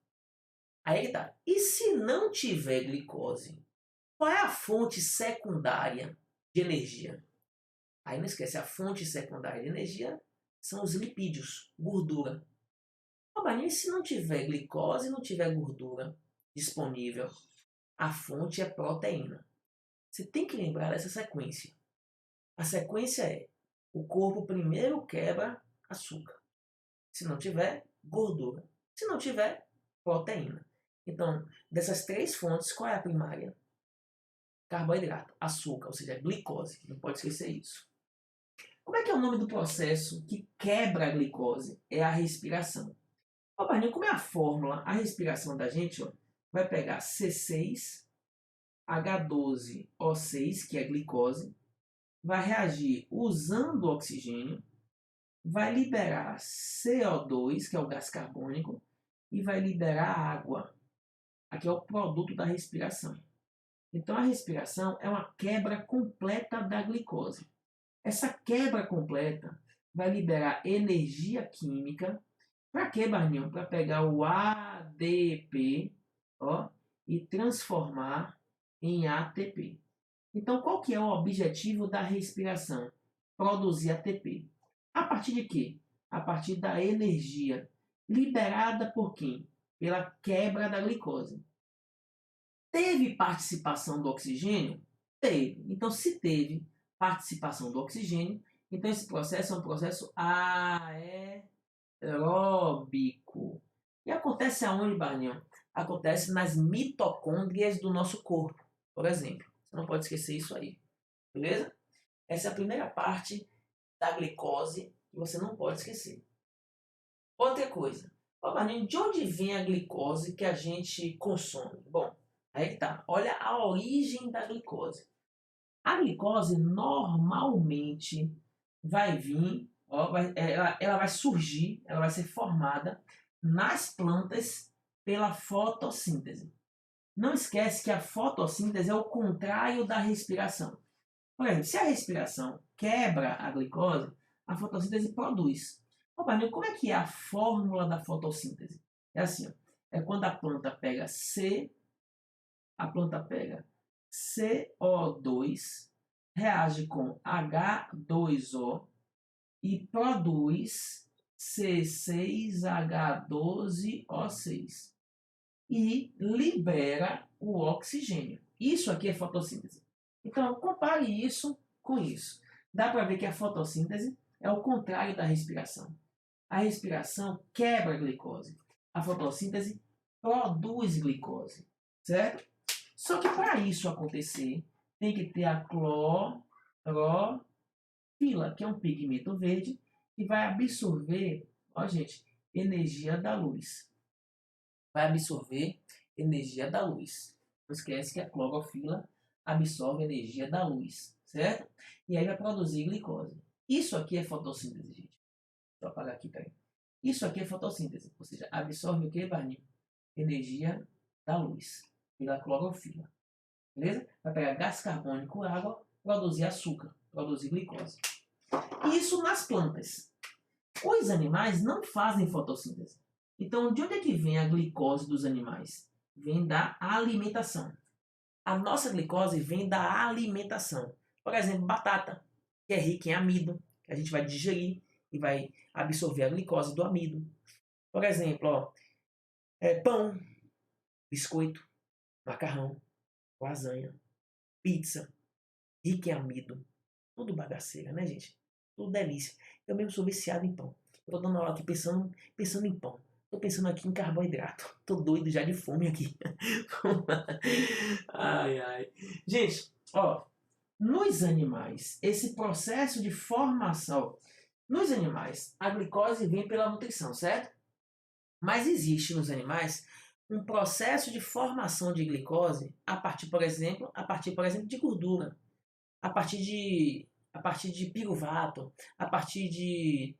Aí que tá. E se não tiver glicose, qual é a fonte secundária de energia? Aí não esquece, a fonte secundária de energia são os lipídios, gordura. Mas se não tiver glicose, não tiver gordura disponível, a fonte é proteína. Você tem que lembrar dessa sequência. A sequência é: o corpo primeiro quebra açúcar. Se não tiver, gordura. Se não tiver, proteína. Então, dessas três fontes, qual é a primária? Carboidrato, açúcar, ou seja, glicose. Não pode esquecer isso. Como é que é o nome do processo que quebra a glicose? É a respiração. Ó, Barninho, como é a fórmula? A respiração da gente, ó, vai pegar C6H12O6, que é glicose, vai reagir usando o oxigênio, vai liberar CO2, que é o gás carbônico, e vai liberar água. Aqui é o produto da respiração. Então, a respiração é uma quebra completa da glicose. Essa quebra completa vai liberar energia química. Para quê, Barninho? Para pegar o ADP, ó, e transformar em ATP. Então, qual que é o objetivo da respiração? Produzir ATP. A partir de quê? A partir da energia liberada por quem? Pela quebra da glicose. Teve participação do oxigênio? Teve. Então, se teve participação do oxigênio, então esse processo é um processo aeróbico. E acontece aonde, Barney? Acontece nas mitocôndrias do nosso corpo, por exemplo. Você não pode esquecer isso aí. Beleza? Essa é a primeira parte da glicose que você não pode esquecer. Outra coisa. Barney, de onde vem a glicose que a gente consome? Bom, aí que tá. Olha a origem da glicose. A glicose normalmente vai vir, ó, ela vai surgir, ela vai ser formada nas plantas pela fotossíntese. Não esquece que a fotossíntese é o contrário da respiração. Por exemplo, se a respiração quebra a glicose, a fotossíntese produz. Opa, mas como é que é a fórmula da fotossíntese? É assim, ó, é quando a planta pega CO2, reage com H2O e produz C6H12O6 e libera o oxigênio. Isso aqui é fotossíntese. Então, compare isso com isso. Dá para ver que a fotossíntese é o contrário da respiração. A respiração quebra a glicose. A fotossíntese produz glicose, certo? Só que para isso acontecer, tem que ter a clorofila, que é um pigmento verde que vai absorver, ó gente, energia da luz. Vai absorver energia da luz. Não esquece que a clorofila absorve energia da luz, certo? E aí vai produzir glicose. Isso aqui é fotossíntese, gente. Deixa eu apagar aqui, peraí. Isso aqui é fotossíntese, ou seja, absorve o que, Barninho? Energia da luz, pela clorofila. Beleza? Vai pegar gás carbônico, água, produzir açúcar, produzir glicose. Isso nas plantas. Os animais não fazem fotossíntese. Então, de onde é que vem a glicose dos animais? Vem da alimentação. A nossa glicose vem da alimentação. Por exemplo, batata, que é rica em amido, que a gente vai digerir e vai absorver a glicose do amido. Por exemplo, ó, pão, biscoito, macarrão, lasanha, pizza, rica em amido. Tudo bagaceira, né, gente? Tudo delícia. Eu mesmo sou viciado em pão. Eu tô dando aula aqui pensando em pão. Tô pensando aqui em carboidrato. Tô doido já de fome aqui. Ai, ai. Gente, ó, nos animais, esse processo de formação. Nos animais, a glicose vem pela nutrição, certo? Mas existe nos animais um processo de formação de glicose a partir, por exemplo, de gordura, a partir de piruvato, a partir de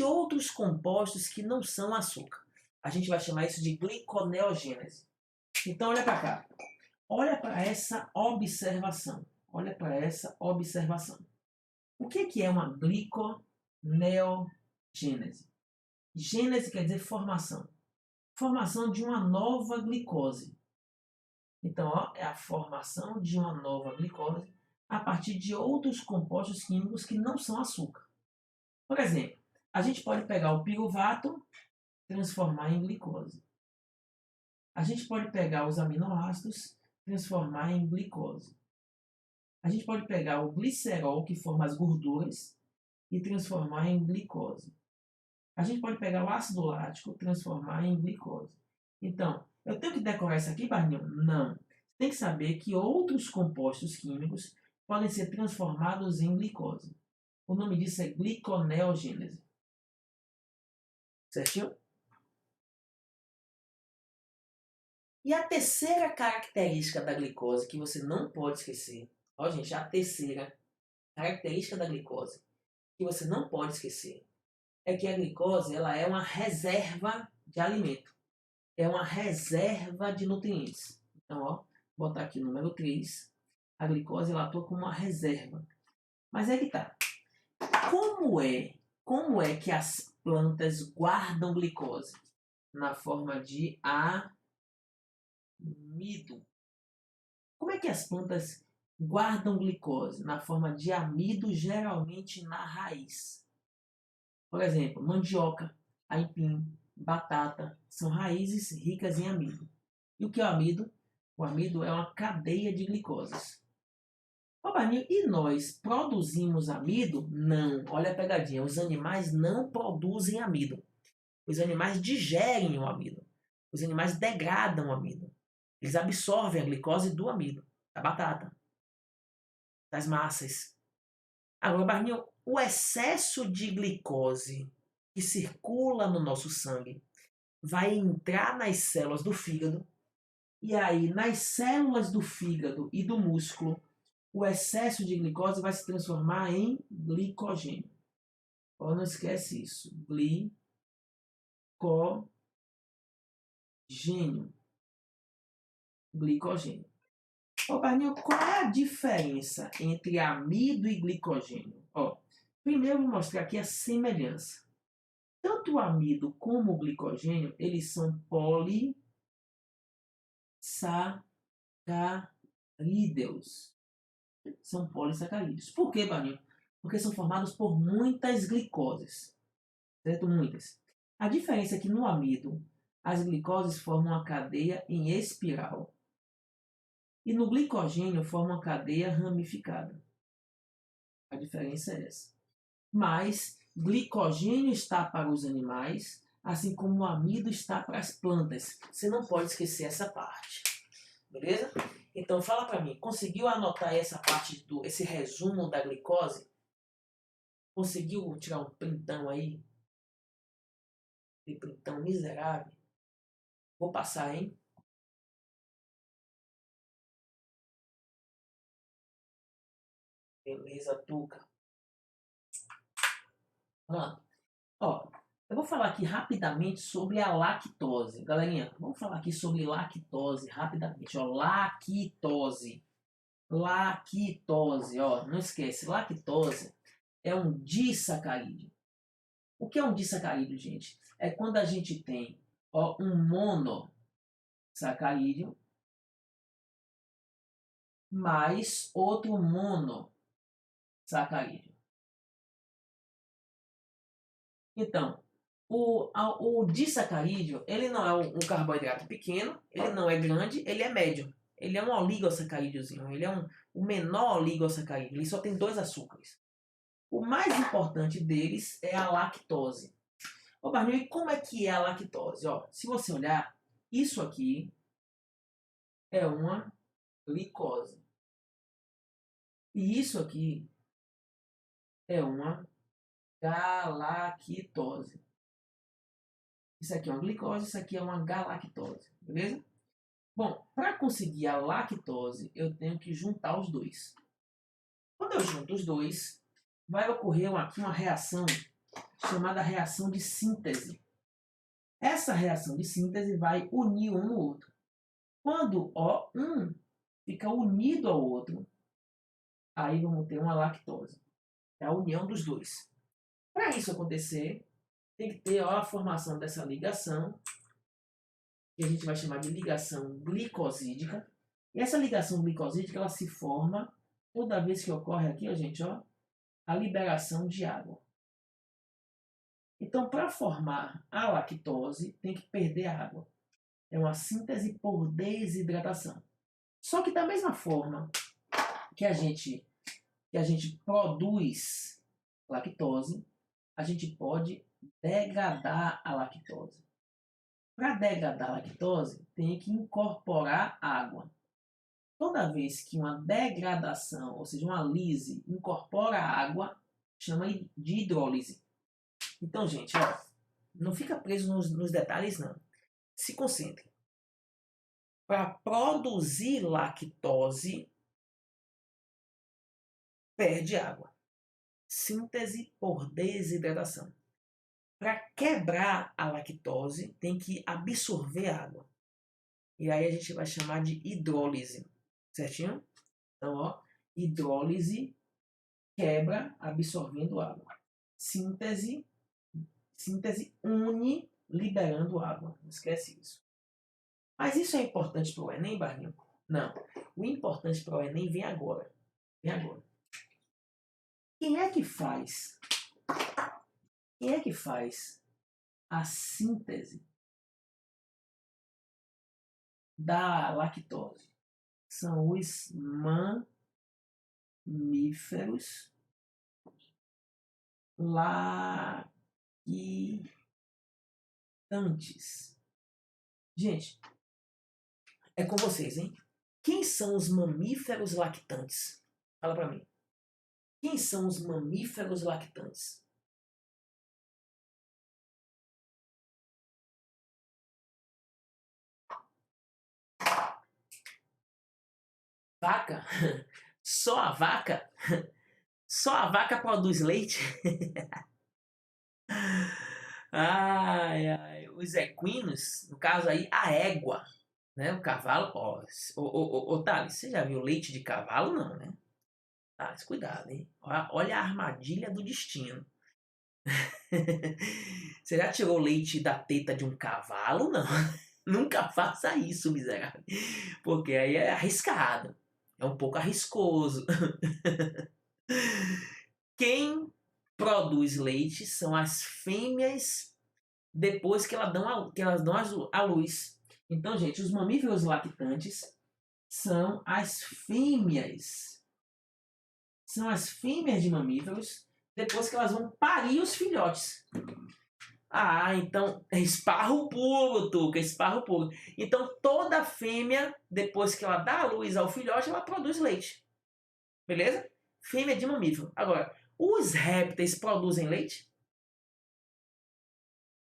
outros compostos que não são açúcar. A gente vai chamar isso de gliconeogênese. Então olha para cá. Olha para essa observação. Olha para essa observação. O que é uma gliconeogênese? Gênese quer dizer formação. Formação de uma nova glicose. Então, ó, é a formação de uma nova glicose a partir de outros compostos químicos que não são açúcar. Por exemplo, a gente pode pegar o piruvato e transformar em glicose. A gente pode pegar os aminoácidos e transformar em glicose. A gente pode pegar o glicerol, que forma as gorduras, e transformar em glicose. A gente pode pegar o ácido lático e transformar em glicose. Então, eu tenho que decorar isso aqui, Barninho? Não. Você tem que saber que outros compostos químicos podem ser transformados em glicose. O nome disso é gliconeogênese. Certinho? E a terceira característica da glicose que você não pode esquecer, ó gente, a terceira característica da glicose que você não pode esquecer é que a glicose ela é uma reserva de alimento, é uma reserva de nutrientes. Então, ó, vou botar aqui o número 3, a glicose ela atua como uma reserva. Mas é que tá. Como é que as plantas guardam glicose? Na forma de amido. Como é que as plantas guardam glicose? Na forma de amido, geralmente na raiz. Por exemplo, mandioca, aipim, batata, são raízes ricas em amido. E o que é o amido? O amido é uma cadeia de glicoses. Ô, Barninho, e nós produzimos amido? Não. Olha a pegadinha. Os animais não produzem amido. Os animais digerem o amido. Os animais degradam o amido. Eles absorvem a glicose do amido, da batata, das massas. Agora, Barninho, o excesso de glicose que circula no nosso sangue vai entrar nas células do fígado, e aí nas células do fígado e do músculo o excesso de glicose vai se transformar em glicogênio. Ó, não esquece isso. Glicogênio. Glicogênio. Ó, Barninho, qual é a diferença entre amido e glicogênio? Ó, primeiro eu vou mostrar aqui a semelhança. Tanto o amido como o glicogênio, eles são polissacarídeos. São polissacarídeos. Por quê, Barninho? Porque são formados por muitas glicoses. Certo? Muitas. A diferença é que no amido, as glicoses formam uma cadeia em espiral. E no glicogênio formam uma cadeia ramificada. A diferença é essa. Mas glicogênio está para os animais, assim como o amido está para as plantas. Você não pode esquecer essa parte. Beleza? Então fala para mim, conseguiu anotar essa parte esse resumo da glicose? Conseguiu tirar um printão aí? Um printão miserável? Vou passar, hein? Beleza, Tuca. Pronto. Ó, eu vou falar aqui rapidamente sobre a lactose. Galerinha, vamos falar aqui sobre lactose rapidamente. Ó, lactose. Lactose, ó, não esquece. Lactose é um disacarídeo. O que é um disacarídeo, gente? É quando a gente tem, ó, um monossacarídeo mais outro monossacarídeo. Então, o disacarídeo, ele não é um carboidrato pequeno, ele não é grande, ele é médio. Ele é um oligosacarídeozinho, ele é o menor oligosacarídeo, ele só tem 2 açúcares. O mais importante deles é a lactose. Ô, Barney, e como é que é a lactose? Ó, se você olhar, isso aqui é uma glicose. E isso aqui é uma galactose. Isso aqui é uma glicose, isso aqui é uma galactose, beleza? Bom, para conseguir a lactose, eu tenho que juntar os dois. Quando eu junto os dois, vai ocorrer aqui uma reação chamada reação de síntese. Essa reação de síntese vai unir um no outro. Quando um fica unido ao outro, aí vamos ter uma lactose. É a união dos dois. Para isso acontecer, tem que ter a formação dessa ligação, que a gente vai chamar de ligação glicosídica. E essa ligação glicosídica ela se forma toda vez que ocorre aqui, ó, gente, ó, a liberação de água. Então, para formar a lactose, tem que perder água. É uma síntese por desidratação. Só que da mesma forma que a gente produz lactose, a gente pode degradar a lactose. Para degradar a lactose, tem que incorporar água. Toda vez que uma degradação, ou seja, uma lise, incorpora água, chama de hidrólise. Então, gente, ó, não fica preso nos detalhes, não. Se concentre. Para produzir lactose, perde água. Síntese por desidratação. Para quebrar a lactose, tem que absorver água. E aí a gente vai chamar de hidrólise. Certinho? Então, ó, hidrólise quebra absorvendo água. Síntese une liberando água. Não esquece isso. Mas isso é importante para o Enem, Barrinho? Não. O importante para o Enem vem agora. Vem agora. Quem é que faz a síntese da lactose? São os mamíferos lactantes. Gente, é com vocês, hein? Quem são os mamíferos lactantes? Fala para mim. Quem são os mamíferos lactantes? Vaca? Só a vaca? Só a vaca produz leite? Ai, ai. Os equinos, no caso aí, a égua, né? O cavalo, ó. Ô, Thales, você já viu leite de cavalo? Não, né? Thales, cuidado, hein? Olha a armadilha do destino. Você já tirou leite da teta de um cavalo? Não. Nunca faça isso, miserável. Porque aí é arriscado. É um pouco arriscoso. Quem produz leite são as fêmeas depois que, que elas dão à luz. Então, gente, os mamíferos lactantes são as fêmeas. São as fêmeas de mamíferos depois que elas vão parir os filhotes. Ah, então é esparro puro, Tuca, esparro puro. Então toda fêmea, depois que ela dá a luz ao filhote, ela produz leite. Beleza? Fêmea de mamífero. Agora, os répteis produzem leite?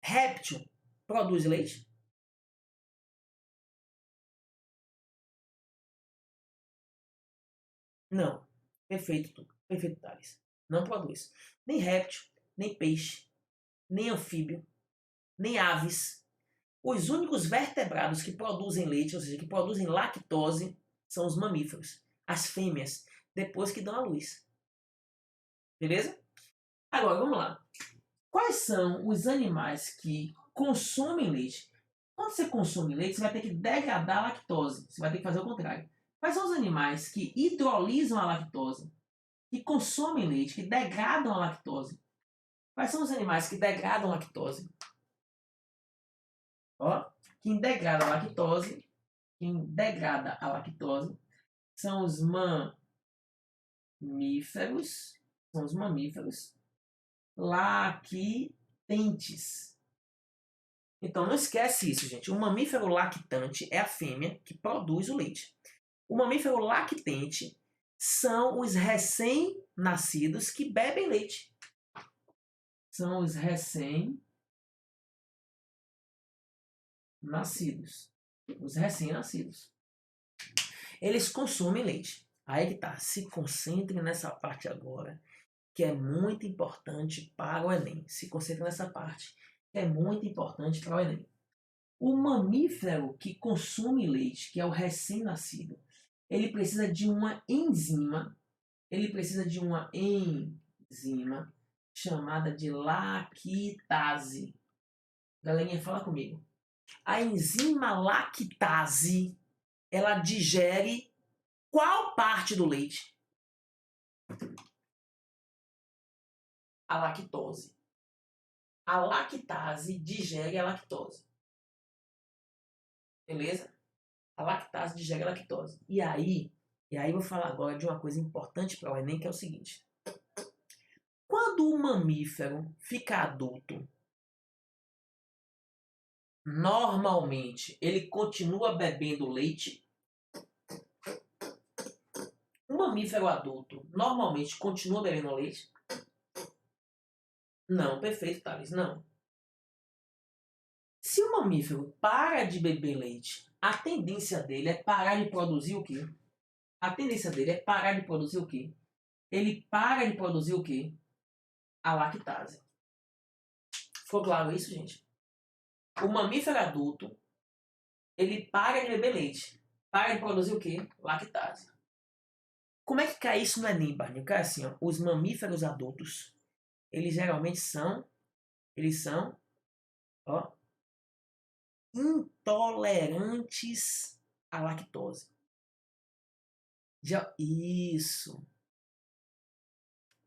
Réptil produz leite? Não. Perfeito, Tuca. Perfeito, Thales. Não produz. Nem réptil, nem peixe, nem anfíbio, nem aves. Os únicos vertebrados que produzem leite, ou seja, que produzem lactose, são os mamíferos. As fêmeas, depois que dão à luz. Beleza? Agora, vamos lá. Quais são os animais que consomem leite? Quando você consome leite, você vai ter que degradar a lactose. Você vai ter que fazer o contrário. Quais são os animais que hidrolisam a lactose? Que consomem leite, que degradam a lactose? Quais são os animais que degradam a lactose? Ó, quem degrada a lactose são os mamíferos, lactentes. Então não esquece isso, gente. O mamífero lactante é a fêmea que produz o leite. O mamífero lactente são os recém-nascidos que bebem leite. São os recém-nascidos. Os recém-nascidos. Eles consomem leite. Aí que tá. Se concentre nessa parte agora, que é muito importante para o Enem. Se concentre nessa parte, que é muito importante para o Enem. O mamífero que consome leite, que é o recém-nascido, ele precisa de uma enzima, chamada de lactase. Galerinha, fala comigo. A enzima lactase, ela digere qual parte do leite? A lactose. A lactase digere a lactose. Beleza? A lactase digere a lactose. E aí eu vou falar agora de uma coisa importante para o Enem, que é o seguinte. Quando o mamífero fica adulto, normalmente ele continua bebendo leite. Um mamífero adulto normalmente continua bebendo leite? Não, perfeito, Thales, não. Se o mamífero para de beber leite, a tendência dele é parar de produzir o quê? A tendência dele é parar de produzir o quê? Ele para de produzir o quê? A lactase. Ficou claro isso, gente? O mamífero adulto, ele para de beber leite. Para de produzir o quê? Lactase. Como é que cai isso no Enem, Barney? Cai assim, ó. Os mamíferos adultos, eles geralmente são, ó, intolerantes à lactose. Isso.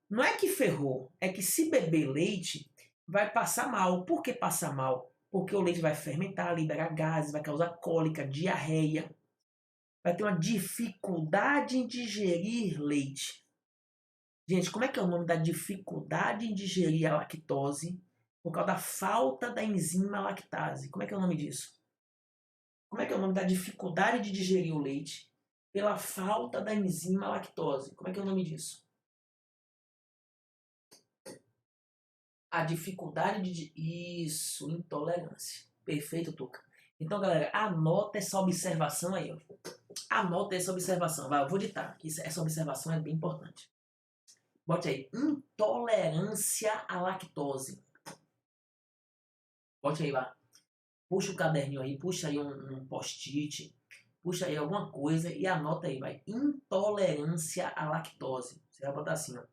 Não é que ferrou, é que se beber leite, vai passar mal. Por que passar mal? Porque o leite vai fermentar, liberar gases, vai causar cólica, diarreia. Vai ter uma dificuldade em digerir leite. Gente, como é que é o nome da dificuldade em digerir a lactose por causa da falta da enzima lactase? Como é que é o nome disso? Como é que é o nome da dificuldade de digerir o leite pela falta da enzima lactose? Como é que é o nome disso? A dificuldade de... Isso, intolerância. Perfeito, Tuca. Então, galera, anota essa observação aí. Ó. Anota essa observação. Vai, eu vou ditar, que essa observação é bem importante. Bote aí. Intolerância à lactose. Bote aí, vai. Puxa o caderninho aí, puxa aí um post-it, puxa aí alguma coisa e anota aí, vai. Intolerância à lactose. Você vai botar assim, ó.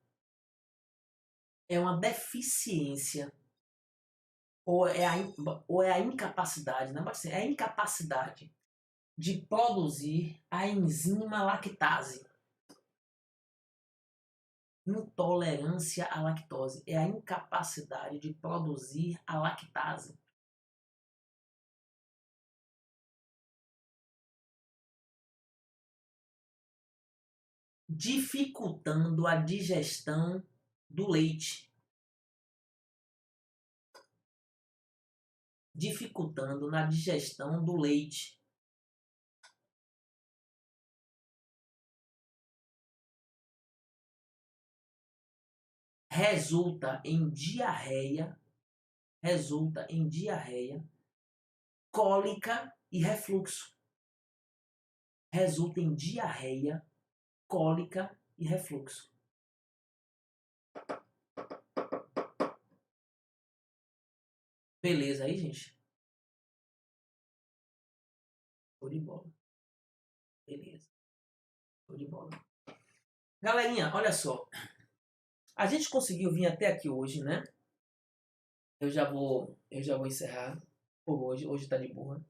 É uma deficiência ou é a incapacidade, não pode ser, é a incapacidade de produzir a enzima lactase. Intolerância à lactose é a incapacidade de produzir a lactase. Dificultando a digestão do leite. Dificultando na digestão do leite. Resulta em diarreia, cólica e refluxo. Resulta em diarreia, cólica e refluxo. Beleza aí, gente? Show de bola. Beleza. Show de bola. Galerinha, olha só. A gente conseguiu vir até aqui hoje, né? Eu já vou encerrar por hoje. Hoje tá de boa.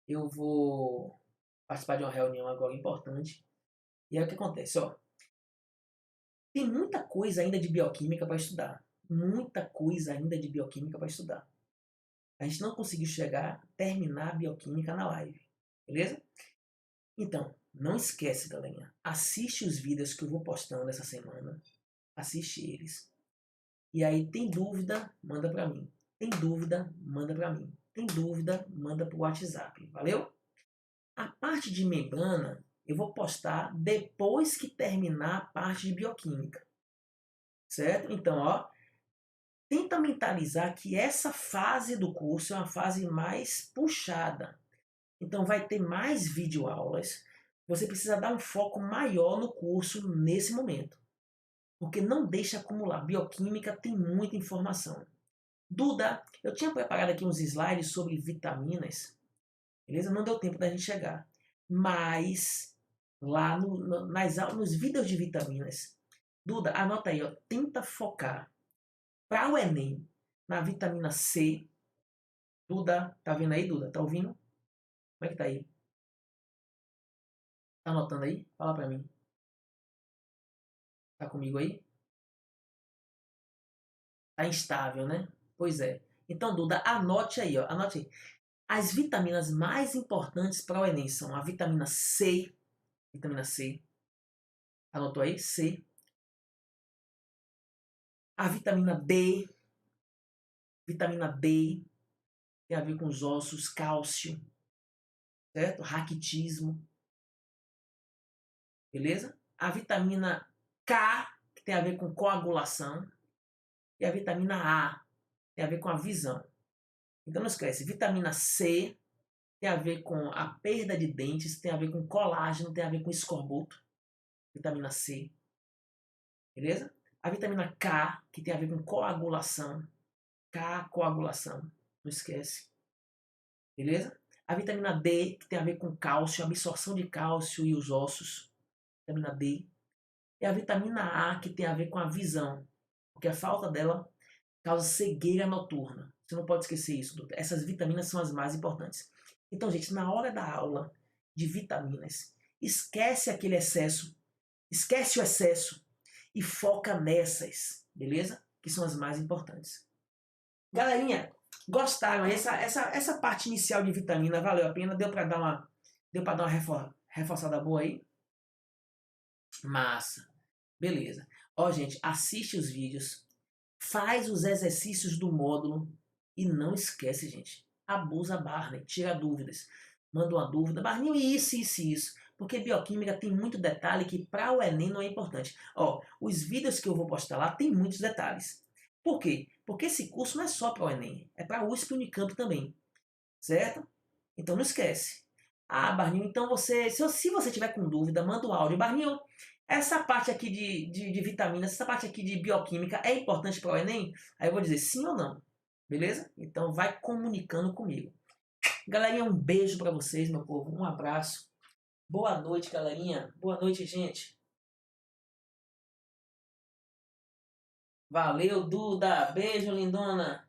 Eu vou participar de uma reunião agora importante. E aí o que acontece, ó? Tem muita coisa ainda de bioquímica para estudar. Muita coisa ainda de bioquímica para estudar. A gente não conseguiu terminar a bioquímica na live. Beleza? Então, não esquece, galerinha. Assiste os vídeos que eu vou postando essa semana. Assiste eles. E aí, tem dúvida, manda para mim. Tem dúvida, manda para mim. Tem dúvida, manda pro WhatsApp. Valeu? A parte de membrana eu vou postar depois que terminar a parte de bioquímica. Certo? Então, ó, tenta mentalizar que essa fase do curso é uma fase mais puxada. Então vai ter mais videoaulas. Você precisa dar um foco maior no curso nesse momento. Porque não deixa acumular. Bioquímica tem muita informação. Duda, eu tinha preparado aqui uns slides sobre vitaminas. Beleza? Não deu tempo da gente chegar. Mas lá nos vídeos de vitaminas, Duda, anota aí, ó, tenta focar para o Enem na vitamina C. Duda, tá vendo aí, Duda? Tá ouvindo? Como é que tá aí? Tá anotando aí? Fala pra mim. Tá comigo aí? Tá instável, né? Pois é. Então, Duda, anote aí, ó. Anote aí. As vitaminas mais importantes para o Enem são a vitamina C. Vitamina C. Anotou aí? C. A vitamina D. Vitamina D. Tem a ver com os ossos, cálcio. Certo? Raquitismo. Beleza? A vitamina K, que tem a ver com coagulação. E a vitamina A, tem a ver com a visão. Então não esquece, vitamina C tem a ver com a perda de dentes, tem a ver com colágeno, tem a ver com escorbuto. Vitamina C. Beleza? A vitamina K, que tem a ver com coagulação. K, coagulação. Não esquece. Beleza? A vitamina D, que tem a ver com cálcio, absorção de cálcio e os ossos. Vitamina D. E a vitamina A, que tem a ver com a visão. Porque a falta dela causa cegueira noturna. Você não pode esquecer isso, doutor. Essas vitaminas são as mais importantes. Então, gente, na hora da aula de vitaminas, esquece aquele excesso, esquece o excesso e foca nessas, beleza? Que são as mais importantes. Galerinha, gostaram? Essa parte inicial de vitamina valeu a pena? Deu para dar uma reforçada boa aí? Massa. Beleza. Ó, gente, assiste os vídeos, faz os exercícios do módulo e não esquece, gente. Abusa Barney, tira dúvidas. Manda uma dúvida. Barney, isso. Porque bioquímica tem muito detalhe que para o Enem não é importante. Ó, os vídeos que eu vou postar lá tem muitos detalhes. Por quê? Porque esse curso não é só para o Enem, é para a USP e Unicamp também. Certo? Então não esquece. Ah, Barninho, então se você tiver com dúvida, manda um áudio. Barninho, essa parte aqui de vitaminas, essa parte aqui de bioquímica é importante para o Enem? Aí eu vou dizer sim ou não. Beleza? Então vai comunicando comigo. Galerinha, um beijo para vocês, meu povo. Um abraço. Boa noite, galerinha. Boa noite, gente. Valeu, Duda. Beijo, lindona.